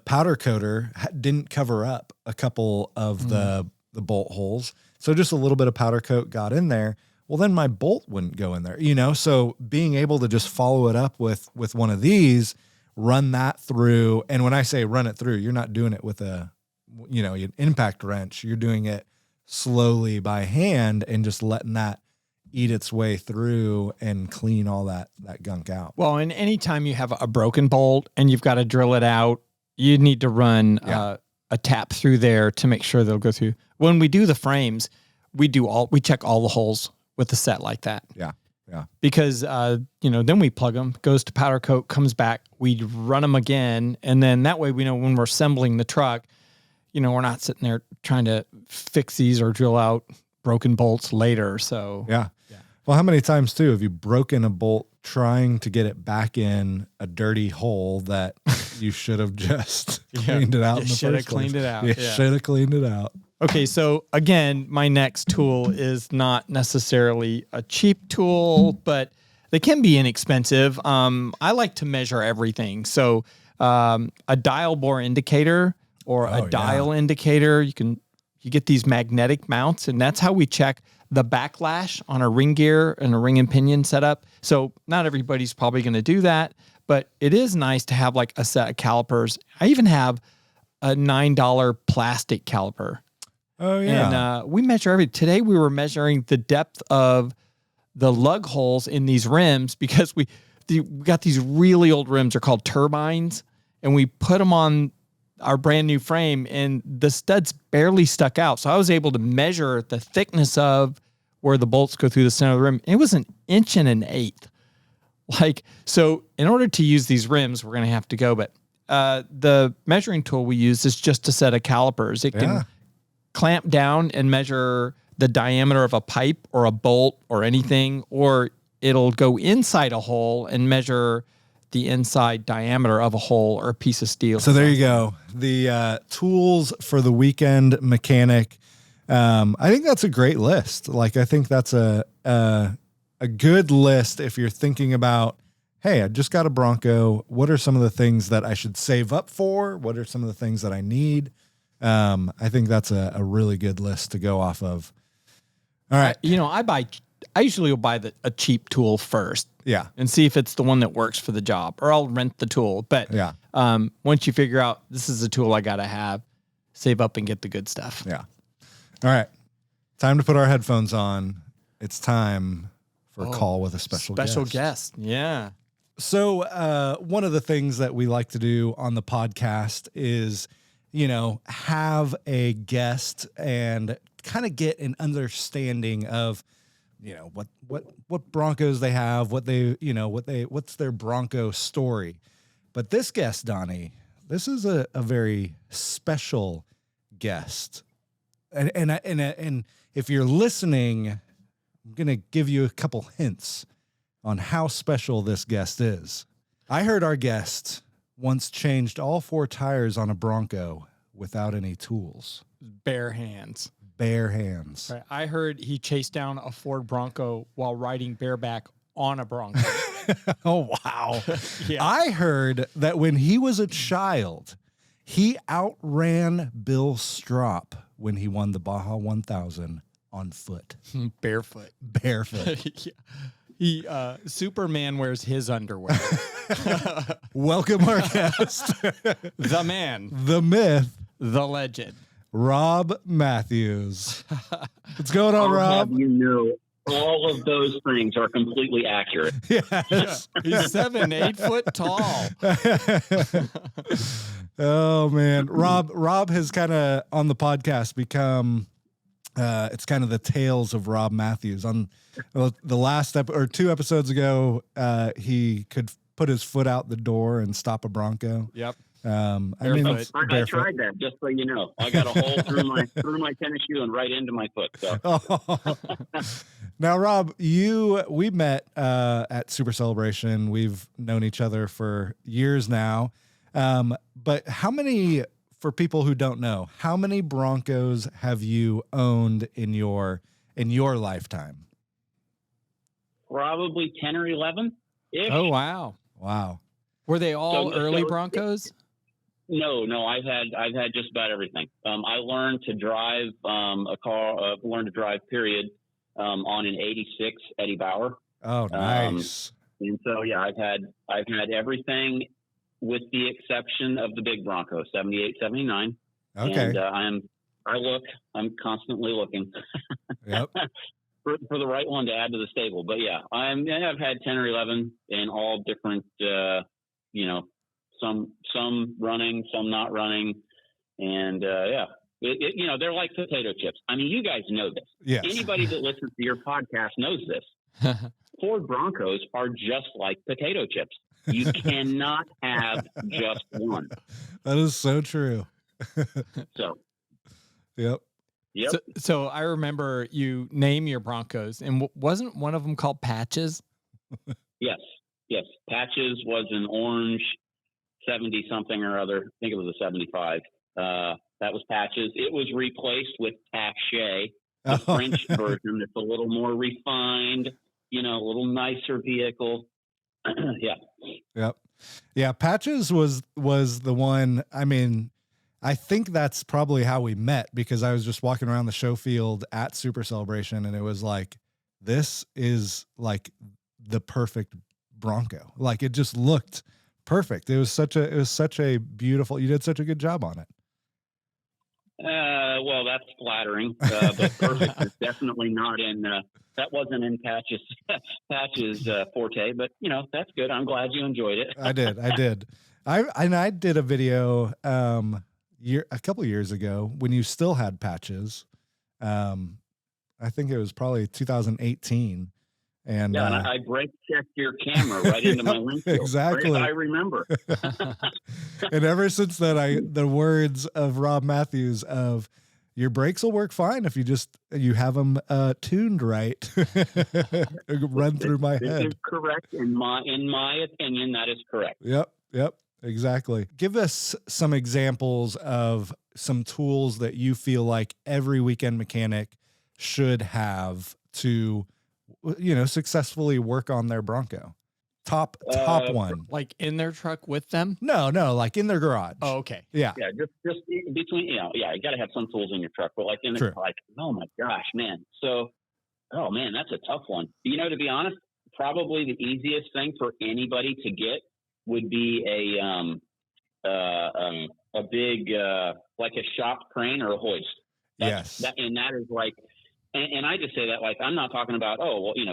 Speaker 1: powder coater didn't cover up a couple of the bolt holes. So just a little bit of powder coat got in there. Well, then my bolt wouldn't go in there, So being able to just follow it up with one of these, run that through. And when I say run it through, you're not doing it with an impact wrench. You're doing it slowly by hand and just letting that eat its way through and clean all that gunk out.
Speaker 2: Well, and anytime you have a broken bolt and you've got to drill it out, you need to run a tap through there to make sure they'll go through. When we do the frames, we check all the holes with a set like that.
Speaker 1: Yeah.
Speaker 2: Because, then we plug them, goes to powder coat, comes back, we run them again. And then that way we know when we're assembling the truck, we're not sitting there trying to fix these or drill out broken bolts later. So,
Speaker 1: yeah. Well, how many times too have you broken a bolt trying to get it back in a dirty hole that you should have just cleaned it out in the first place?
Speaker 2: Should have cleaned it out.
Speaker 1: You should have cleaned it out.
Speaker 2: Okay, so again, my next tool is not necessarily a cheap tool, but they can be inexpensive. I like to measure everything. So a dial bore indicator or a dial indicator, you get these magnetic mounts, and that's how we check the backlash on a ring gear and a ring and pinion setup. So not everybody's probably going to do that, but it is nice to have like a set of calipers. I even have a $9 plastic caliper.
Speaker 1: Oh yeah.
Speaker 2: And we measure everything. Today we were measuring the depth of the lug holes in these rims because we got these really old rims. They're called turbines, and we put them on our brand new frame, and the studs barely stuck out. So I was able to measure the thickness of where the bolts go through the center of the rim. It was 1 1/8 inch. So in order to use these rims, we're going to have to go. But the measuring tool we use is just a set of calipers. It can clamp down and measure the diameter of a pipe or a bolt or anything, or it'll go inside a hole and measure the inside diameter of a hole or a piece of steel.
Speaker 1: So there you go. The tools for the weekend mechanic. I think that's a great list. I think that's a good list if you're thinking about, hey, I just got a Bronco. What are some of the things that I should save up for? What are some of the things that I need? I think that's a really good list to go off of. All right.
Speaker 2: I usually will buy a cheap tool first.
Speaker 1: Yeah.
Speaker 2: And see if it's the one that works for the job, or I'll rent the tool. But once you figure out this is a tool I got to have, save up and get the good stuff.
Speaker 1: Yeah. All right. Time to put our headphones on. It's time for a call with a special
Speaker 2: guest. Yeah.
Speaker 1: So one of the things that we like to do on the podcast is, have a guest and kind of get an understanding of, what Broncos they have, what's their Bronco story. But this guest, Donnie, this is a very special guest. And if you're listening, I'm going to give you a couple hints on how special this guest is. I heard our guest once changed all 4 tires on a Bronco without any tools.
Speaker 2: Bare hands.
Speaker 1: Right.
Speaker 2: I heard he chased down a Ford Bronco while riding bareback on a Bronco.
Speaker 1: Oh, wow.
Speaker 2: Yeah.
Speaker 1: I heard that when he was a child, he outran Bill Strop when he won the Baja 1000 on foot.
Speaker 2: Barefoot.
Speaker 1: Yeah.
Speaker 2: Superman wears his underwear.
Speaker 1: Welcome our guest.
Speaker 2: The man.
Speaker 1: The myth.
Speaker 2: The legend.
Speaker 1: Rob Matthews. What's going on, Rob?
Speaker 4: All of those things are completely accurate.
Speaker 1: Yes.
Speaker 2: He's 8 foot tall.
Speaker 1: Oh man. Rob has kind of on the podcast become it's kind of the tales of Rob Matthews. On the last 2 episodes ago, he could put his foot out the door and stop a Bronco.
Speaker 2: Yep.
Speaker 4: I tried that, just so you know. I got a hole through my tennis shoe and right into my foot. So.
Speaker 1: Now, Rob, we met at Super Celebration. We've known each other for years now. But for people who don't know, how many Broncos have you owned in your lifetime?
Speaker 4: Probably 10 or 11.
Speaker 2: Oh, wow. Were they all early Broncos?
Speaker 4: No. I've had just about everything. I learned to drive a car. Learned to drive. Period. On an '86 Eddie Bauer.
Speaker 1: Oh, nice.
Speaker 4: And so I've had everything with the exception of the big Bronco, 78, 79.
Speaker 1: Okay.
Speaker 4: And I'm constantly looking.
Speaker 1: Yep.
Speaker 4: for the right one to add to the stable. But I've had 10 or 11 in all different. Some running, some not running, and they're like potato chips. I mean, you guys know this.
Speaker 1: Yes.
Speaker 4: Anybody that listens to your podcast knows this. Ford Broncos are just like potato chips. You cannot have just one.
Speaker 1: That is so true.
Speaker 4: So,
Speaker 1: yep.
Speaker 2: So I remember you name your Broncos, and wasn't one of them called Patches?
Speaker 4: Yes. Patches was an orange 70 something or other. I think it was a 75. That was Patches. It was replaced with Taché, the French version that's a little more refined, a little nicer vehicle. Yeah.
Speaker 1: Yep. Yeah. Patches was the one. I mean, I think that's probably how we met, because I was just walking around the show field at Super Celebration, and it was like, this is like the perfect Bronco. Like, it just looked perfect. It was such a beautiful, you did such a good job on it.
Speaker 4: Well, that's flattering, but perfect is definitely not in, that wasn't in Patches forte, but that's good. I'm glad you enjoyed it.
Speaker 1: I did. I did a video, a couple years ago when you still had Patches. I think it was probably 2018. And
Speaker 4: I brake checked your camera right into my windshield.
Speaker 1: Exactly.
Speaker 4: Right? I remember.
Speaker 1: And ever since then, the words of Rob Matthews of, your brakes will work fine if you have them tuned right. Run through my head.
Speaker 4: This is correct. In my opinion, that is correct.
Speaker 1: Yep. Exactly. Give us some examples of some tools that you feel like every weekend mechanic should have to, successfusly work on their Bronco. Top one.
Speaker 2: Like in their truck with them?
Speaker 1: No, like in their garage.
Speaker 2: Oh, okay.
Speaker 1: Yeah.
Speaker 4: Yeah, just between, you got to have some tools in your truck, but like in the, like, oh my gosh, man. So, oh man, that's a tough one. To be honest, probably the easiest thing for anybody to get would be a big, like a shop crane or a hoist.
Speaker 1: Yes.
Speaker 4: That is like, and I just say that, like, I'm not talking about,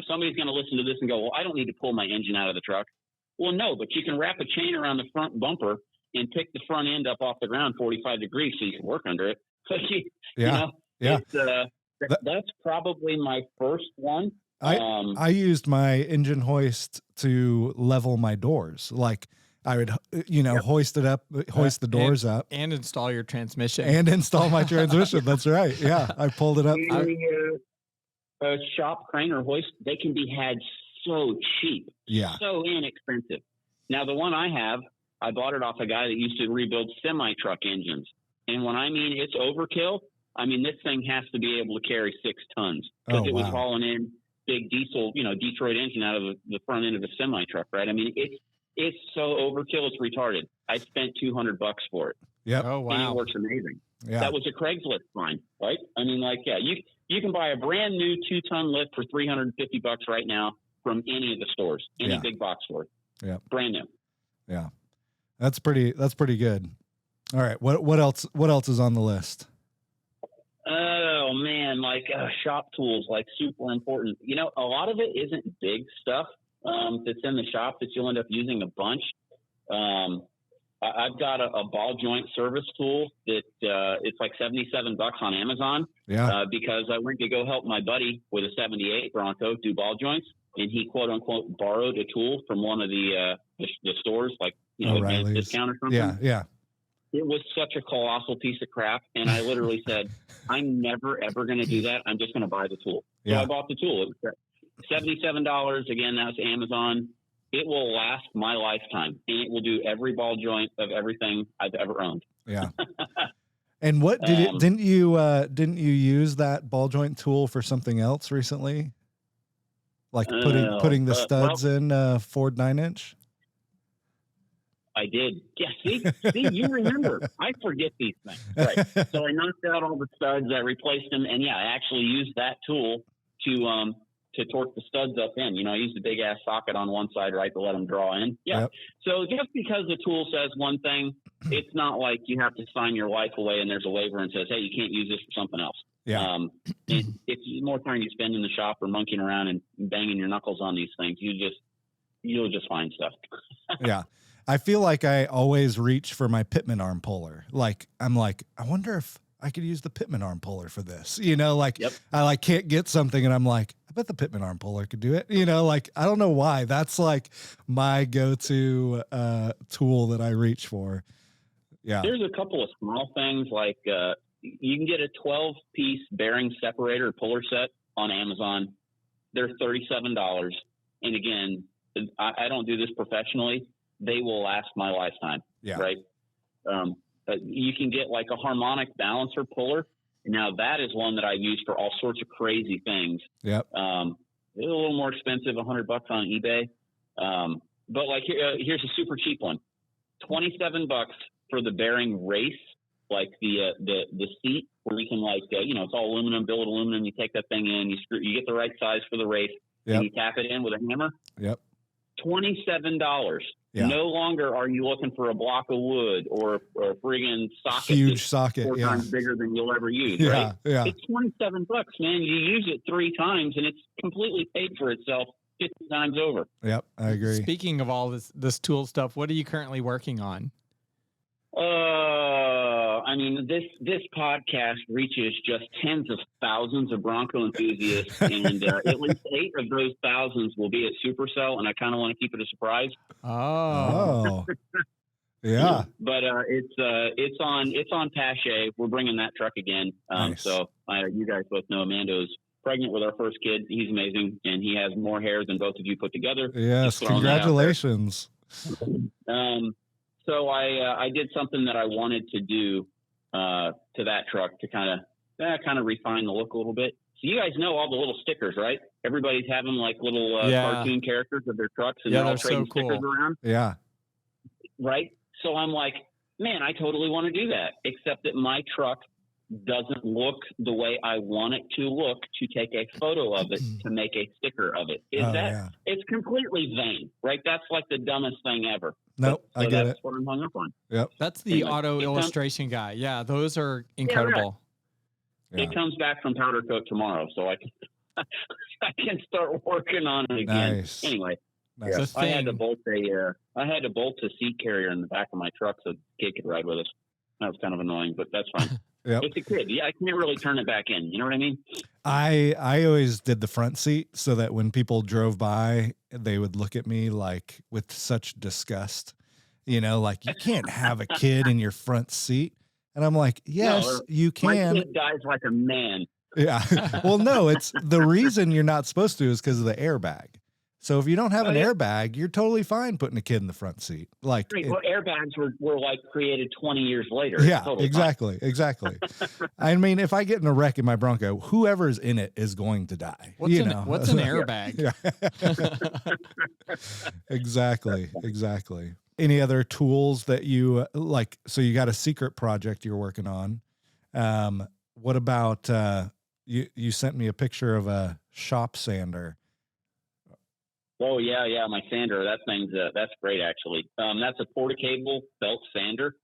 Speaker 4: somebody's going to listen to this and go, well, I don't need to pull my engine out of the truck. Well, no, but you can wrap a chain around the front bumper and pick the front end up off the ground 45 degrees so you can work under it. That's probably my first one.
Speaker 1: I used my engine hoist to level my doors. Like, I would, hoist the doors up.
Speaker 2: And install your transmission.
Speaker 1: And install my transmission. That's right. Yeah, I pulled it up.
Speaker 4: A shop crane or hoist, they can be had so cheap.
Speaker 1: Yeah.
Speaker 4: So inexpensive. Now, the one I have, I bought it off a guy that used to rebuild semi-truck engines. And when I mean it's overkill, I mean this thing has to be able to carry 6 tons. Because it was hauling in big diesel, Detroit engine out of the front end of a semi-truck, right? I mean, it's so overkill, it's retarded. I spent $200 for it.
Speaker 1: Yep.
Speaker 2: Oh, wow.
Speaker 4: And it works amazing.
Speaker 1: Yeah.
Speaker 4: That was a Craigslist find, right? I mean, like, yeah, you can buy a brand new 2-ton lift for $350 right now from any of the stores, any big box store.
Speaker 1: Yeah.
Speaker 4: Brand new.
Speaker 1: Yeah. That's pretty good. All right. What else is on the list?
Speaker 4: Oh man, like shop tools, like super important. A lot of it isn't big stuff that's in the shop that you'll end up using a bunch. I've got a ball joint service tool that it's like $77 on Amazon.
Speaker 1: Yeah.
Speaker 4: Because I went to go help my buddy with a 78 Bronco do ball joints, and he quote unquote borrowed a tool from one of the stores, like advanced discount or something.
Speaker 1: Yeah.
Speaker 4: It was such a colossal piece of crap, and I literally said, I'm never ever going to do that. I'm just going to buy the tool. So I bought the tool. It was $77. Again, that's Amazon. It will last my lifetime, and it will do every ball joint of everything I've ever owned.
Speaker 1: Yeah. And what didn't you use that ball joint tool for something else recently? Like putting the studs in Ford 9-inch?
Speaker 4: I did. Yeah, see, you remember. I forget these things. Right. So I knocked out all the studs, I replaced them, and I actually used that tool to torque the studs up in. I used a big ass socket on one side, right, to let them draw in. Yeah. Yep. So just because the tool says one thing, it's not like you have to sign your life away and there's a waiver and says, hey, you can't use this for something else.
Speaker 1: Yeah.
Speaker 4: It's more time you spend in the shop or monkeying around and banging your knuckles on these things. You'll just find stuff.
Speaker 1: Yeah. I feel like I always reach for my Pitman arm puller. Like, I'm like, I wonder if I could use the Pittman arm puller for this, you know, like
Speaker 4: Yep.
Speaker 1: I like can't get something and I'm like, I bet the Pittman arm puller could do it. You know, like, I don't know why that's like my go-to tool that I reach for. Yeah.
Speaker 4: There's a couple of small things like you can get a 12-piece bearing separator puller set on Amazon. They're $37. And again, I don't do this professionally. They will last my lifetime.
Speaker 1: Yeah.
Speaker 4: Right. You can get like a harmonic balancer puller. Now that is one that I use for all sorts of crazy things.
Speaker 1: Yep.
Speaker 4: It's a little more expensive, $100 on eBay. But like here's a super cheap one, $27 for the bearing race, like the seat where you can like it's all aluminum, billet aluminum. You take that thing in, you get the right size for the race,
Speaker 1: Yep.
Speaker 4: and you tap it in with a hammer.
Speaker 1: Yep.
Speaker 4: $27.
Speaker 1: Yeah.
Speaker 4: No longer are you looking for a block of wood or a friggin' socket.
Speaker 1: Huge
Speaker 4: that's
Speaker 1: socket.
Speaker 4: 4
Speaker 1: Yeah.
Speaker 4: times bigger than you'll ever use.
Speaker 1: Yeah.
Speaker 4: Right?
Speaker 1: Yeah.
Speaker 4: It's $27, man. You use it 3 times and it's completely paid for itself 50 times over.
Speaker 1: Yep. I agree.
Speaker 2: Speaking of all this tool stuff, what are you currently working on?
Speaker 4: I mean, this podcast reaches just tens of thousands of Bronco enthusiasts, and at least 8 of those thousands will be at Supercell, and I kind of want to keep it a surprise.
Speaker 1: Oh. Yeah.
Speaker 4: But it's on Pache. We're bringing that truck again.
Speaker 1: Nice.
Speaker 4: So you guys both know Amando's pregnant with our first kid. He's amazing, and he has more hair than both of you put together.
Speaker 1: Yes.
Speaker 4: Just throwing that out there.
Speaker 1: Congratulations.
Speaker 4: So I did something that I wanted to do to that truck to kind of refine the look a little bit. So you guys know all the little stickers, right? Everybody's having like little cartoon characters of their trucks, and they're all trading stickers around.
Speaker 1: Yeah.
Speaker 4: Right. So I'm like, man, I totally want to do that, except that my truck doesn't look the way I want it to look to take a photo of it to make a sticker of it. It's completely vain, right? That's like the dumbest thing ever.
Speaker 1: Nope,
Speaker 4: so
Speaker 1: I get
Speaker 4: that's
Speaker 1: it.
Speaker 4: what I'm hung up on.
Speaker 1: Yep.
Speaker 2: That's the auto illustration guy. Yeah, those are incredible.
Speaker 1: Yeah.
Speaker 4: It comes back from powder coat tomorrow, so I can start working on it again.
Speaker 1: Nice.
Speaker 4: Anyway,
Speaker 1: Nice.
Speaker 4: I had to bolt a seat carrier in the back of my truck so the kid could ride with us. That was kind of annoying, but that's fine.
Speaker 1: Yep.
Speaker 4: It's a kid. Yeah, I can't really turn it back in. You know what I mean?
Speaker 1: I always did the front seat so that when people drove by, they would look at me like with such disgust, like you can't have a kid in your front seat. And I'm like, yes, you can.
Speaker 4: My kid dies like a man.
Speaker 1: Yeah. Well, no, it's the reason you're not supposed to is because of the airbag. So if you don't have an airbag, you're totally fine putting a kid in the front seat. Like,
Speaker 4: well, airbags were like created 20 years later.
Speaker 1: Yeah,
Speaker 4: totally
Speaker 1: exactly. I mean, if I get in a wreck in my Bronco, whoever's in it is going to die.
Speaker 2: What's an airbag?
Speaker 1: Yeah. Exactly. Any other tools that you like? So you got a secret project you're working on. What about you sent me a picture of a shop sander.
Speaker 4: Oh yeah, my sander. That thing's that's great actually. That's a porta-cable belt sander,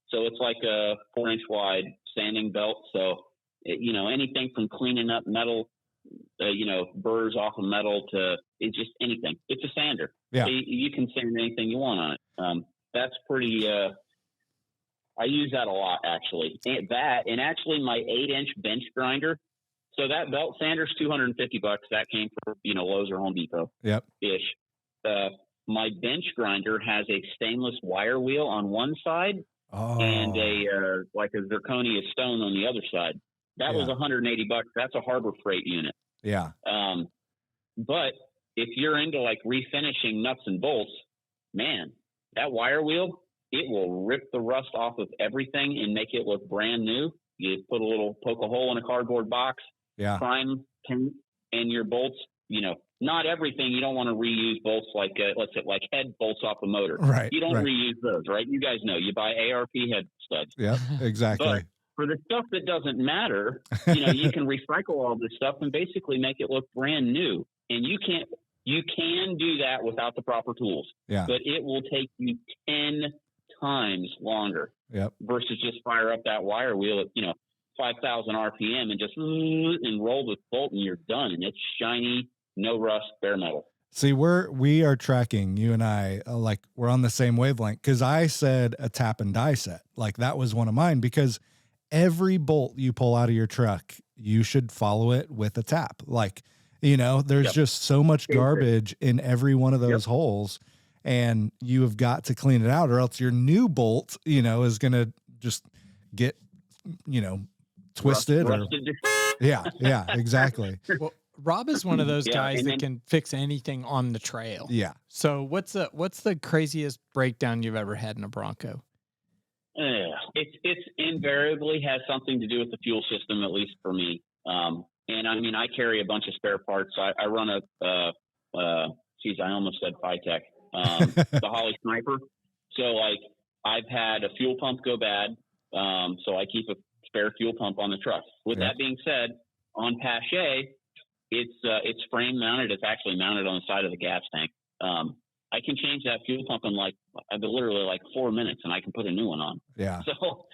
Speaker 4: so it's like a 4-inch wide sanding belt. So anything from cleaning up metal, burrs off of metal to it's just anything. It's a sander.
Speaker 1: Yeah,
Speaker 4: so you can sand anything you want on it. That's pretty. I use that a lot actually. And actually my 8-inch bench grinder. So that belt sander's $250. That came from Lowe's or Home Depot.
Speaker 1: Yep.
Speaker 4: Ish. My bench grinder has a stainless wire wheel on one side and a like a zirconia stone on the other side. That was $180. That's a Harbor Freight unit.
Speaker 1: Yeah.
Speaker 4: But if you're into like refinishing nuts and bolts, man, that wire wheel, it will rip the rust off of everything and make it look brand new. You poke a hole in a cardboard box.
Speaker 1: Yeah.
Speaker 4: Prime paint and your bolts, not everything. You don't want to reuse bolts like, let's say, like head bolts off a motor.
Speaker 1: Right.
Speaker 4: You don't reuse those, right? You guys know. You buy ARP head studs.
Speaker 1: Yeah, exactly.
Speaker 4: But for the stuff that doesn't matter, you can recycle all this stuff and basically make it look brand new. And you can do that without the proper tools.
Speaker 1: Yeah.
Speaker 4: But it will take you 10 times longer.
Speaker 1: Yep.
Speaker 4: Versus just fire up that wire wheel at 5,000 RPM and just and roll the bolt and you're done. And it's shiny, no rust, bare metal.
Speaker 1: See, we are tracking, you and I, like we're on the same wavelength. Cause I said a tap and die set. Like that was one of mine because every bolt you pull out of your truck, you should follow it with a tap. Like, there's just so much garbage in every one of those holes, and you have got to clean it out, or else your new bolt, is going to just get, twisted. Yeah, exactly.
Speaker 2: Well, Rob is one of those guys that can fix anything on the trail.
Speaker 1: Yeah.
Speaker 2: So what's the craziest breakdown you've ever had in a Bronco?
Speaker 4: It's invariably has something to do with the fuel system, at least for me. And I mean, I carry a bunch of spare parts. I run I almost said Phytech, the Holly Sniper. So like I've had a fuel pump go bad. So I keep a spare fuel pump on the truck. With that being said, on Pache, it's frame mounted. It's actually mounted on the side of the gas tank. I can change that fuel pump in literally like 4 minutes, and I can put a new one on.
Speaker 1: Yeah.
Speaker 4: So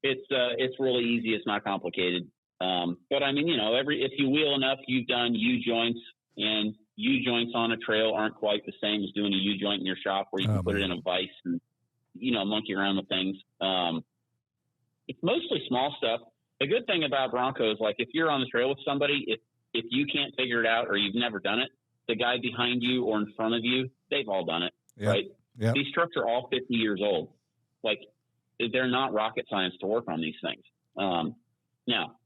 Speaker 4: it's really easy. It's not complicated. But I mean, if you wheel enough, you've done U joints, and U joints on a trail aren't quite the same as doing a U joint in your shop where you can put it in a vise and, monkey around with things. It's mostly small stuff. The good thing about Bronco is, like, if you're on the trail with somebody, if you can't figure it out or you've never done it, the guy behind you or in front of you, they've all done it, right?
Speaker 1: Yep.
Speaker 4: These trucks are all 50 years old. Like, they're not rocket science to work on these things. Now,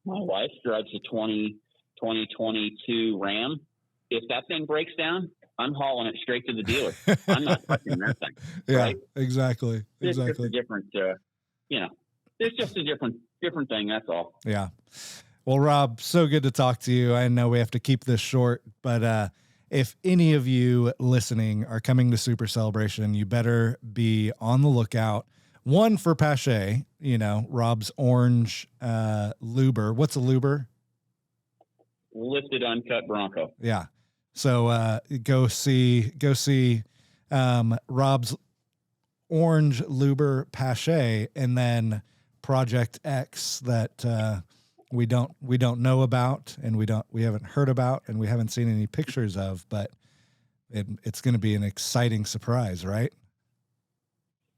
Speaker 4: my wife drives a 2022 Ram. If that thing breaks down, I'm hauling it straight to the dealer. I'm not touching that thing.
Speaker 1: Yeah,
Speaker 4: right?
Speaker 1: Exactly.
Speaker 4: It's just a different, it's just a different thing. That's all.
Speaker 1: Yeah. Well, Rob, so good to talk to you. I know we have to keep this short, but if any of you listening are coming to Super Celebration, you better be on the lookout. One for Pache, Rob's orange luber. What's a luber?
Speaker 4: Lifted uncut Bronco.
Speaker 1: Yeah. So go see Rob's orange luber Pache, and then Project X that we don't know about, and we haven't heard about, and we haven't seen any pictures of, but it's going to be an exciting surprise, right?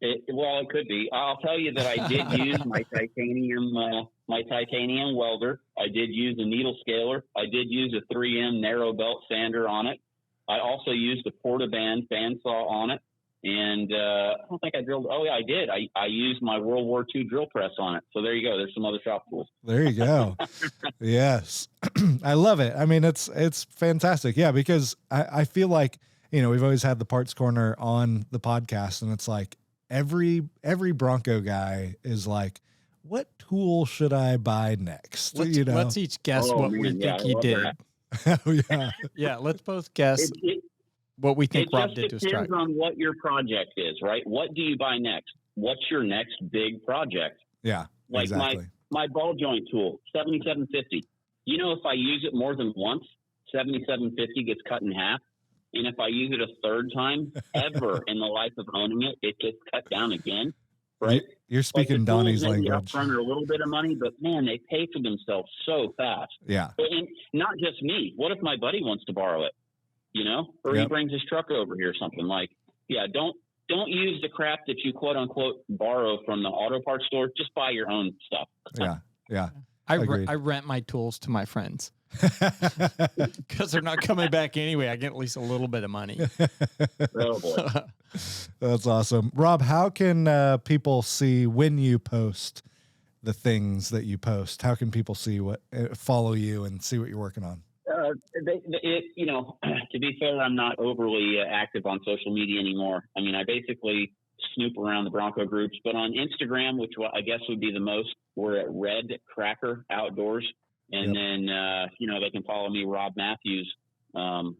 Speaker 4: It could be. I'll tell you that I did use my titanium welder. I did use a needle scaler. I did use a 3M narrow belt sander on it. I also used a Portaband bandsaw on it. And I don't think I drilled. Oh, yeah, I did. I used my World War II drill press on it. So there you go. There's some other shop tools.
Speaker 1: There you go. Yes. I love it. I mean, it's fantastic. Yeah, because I feel like, we've always had the parts corner on the podcast, and it's like every Bronco guy is like, what tool should I buy next?
Speaker 2: Let's each guess what we think he did.
Speaker 1: Oh, yeah.
Speaker 2: Yeah, let's both guess what we think Rob did to his truck.
Speaker 4: It depends on what your project is, right? What do you buy next? What's your next big project?
Speaker 1: Yeah,
Speaker 4: like
Speaker 1: exactly.
Speaker 4: my ball joint tool, 7750. If I use it more than once, 7750 gets cut in half. And if I use it a third time ever in the life of owning it, it gets cut down again. Right?
Speaker 1: You're speaking Donnie's language.
Speaker 4: Upfront are a little bit of money, but man, they pay for themselves so fast.
Speaker 1: Yeah.
Speaker 4: And not just me. What if my buddy wants to borrow it? Or he brings his truck over here or something. Like, don't use the crap that you quote unquote borrow from the auto parts store. Just buy your own stuff.
Speaker 1: Yeah.
Speaker 2: I rent my tools to my friends because they're not coming back anyway. I get at least a little bit of money.
Speaker 4: Oh boy.
Speaker 1: That's awesome. Rob, how can people see when you post the things that you post? How can people see follow you and see what you're working on?
Speaker 4: To be fair, I'm not overly active on social media anymore. I mean, I basically snoop around the Bronco groups, but on Instagram, which I guess would be the most, we're at Red Cracker Outdoors. And then, they can follow me, Rob Matthews, on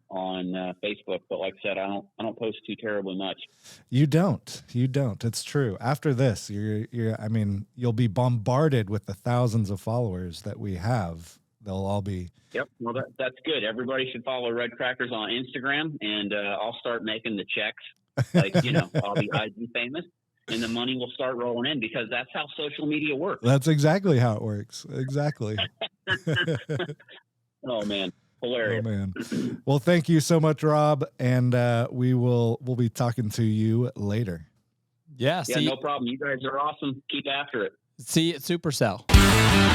Speaker 4: Facebook. But like I said, I don't post too terribly much. You don't. It's true. After this, you'll be bombarded with the thousands of followers that we have. They'll all be. Yep. Well, that's good. Everybody should follow Red Crackers on Instagram, and I'll start making the checks. Like, I'll be IG famous, and the money will start rolling in because that's how social media works. That's exactly how it works. Exactly. Oh, man. Hilarious. Oh, man. Well, thank you so much, Rob. And we'll be talking to you later.
Speaker 2: Yeah.
Speaker 4: Yeah, no problem. You guys are awesome. Keep after it.
Speaker 2: See you at Supercell.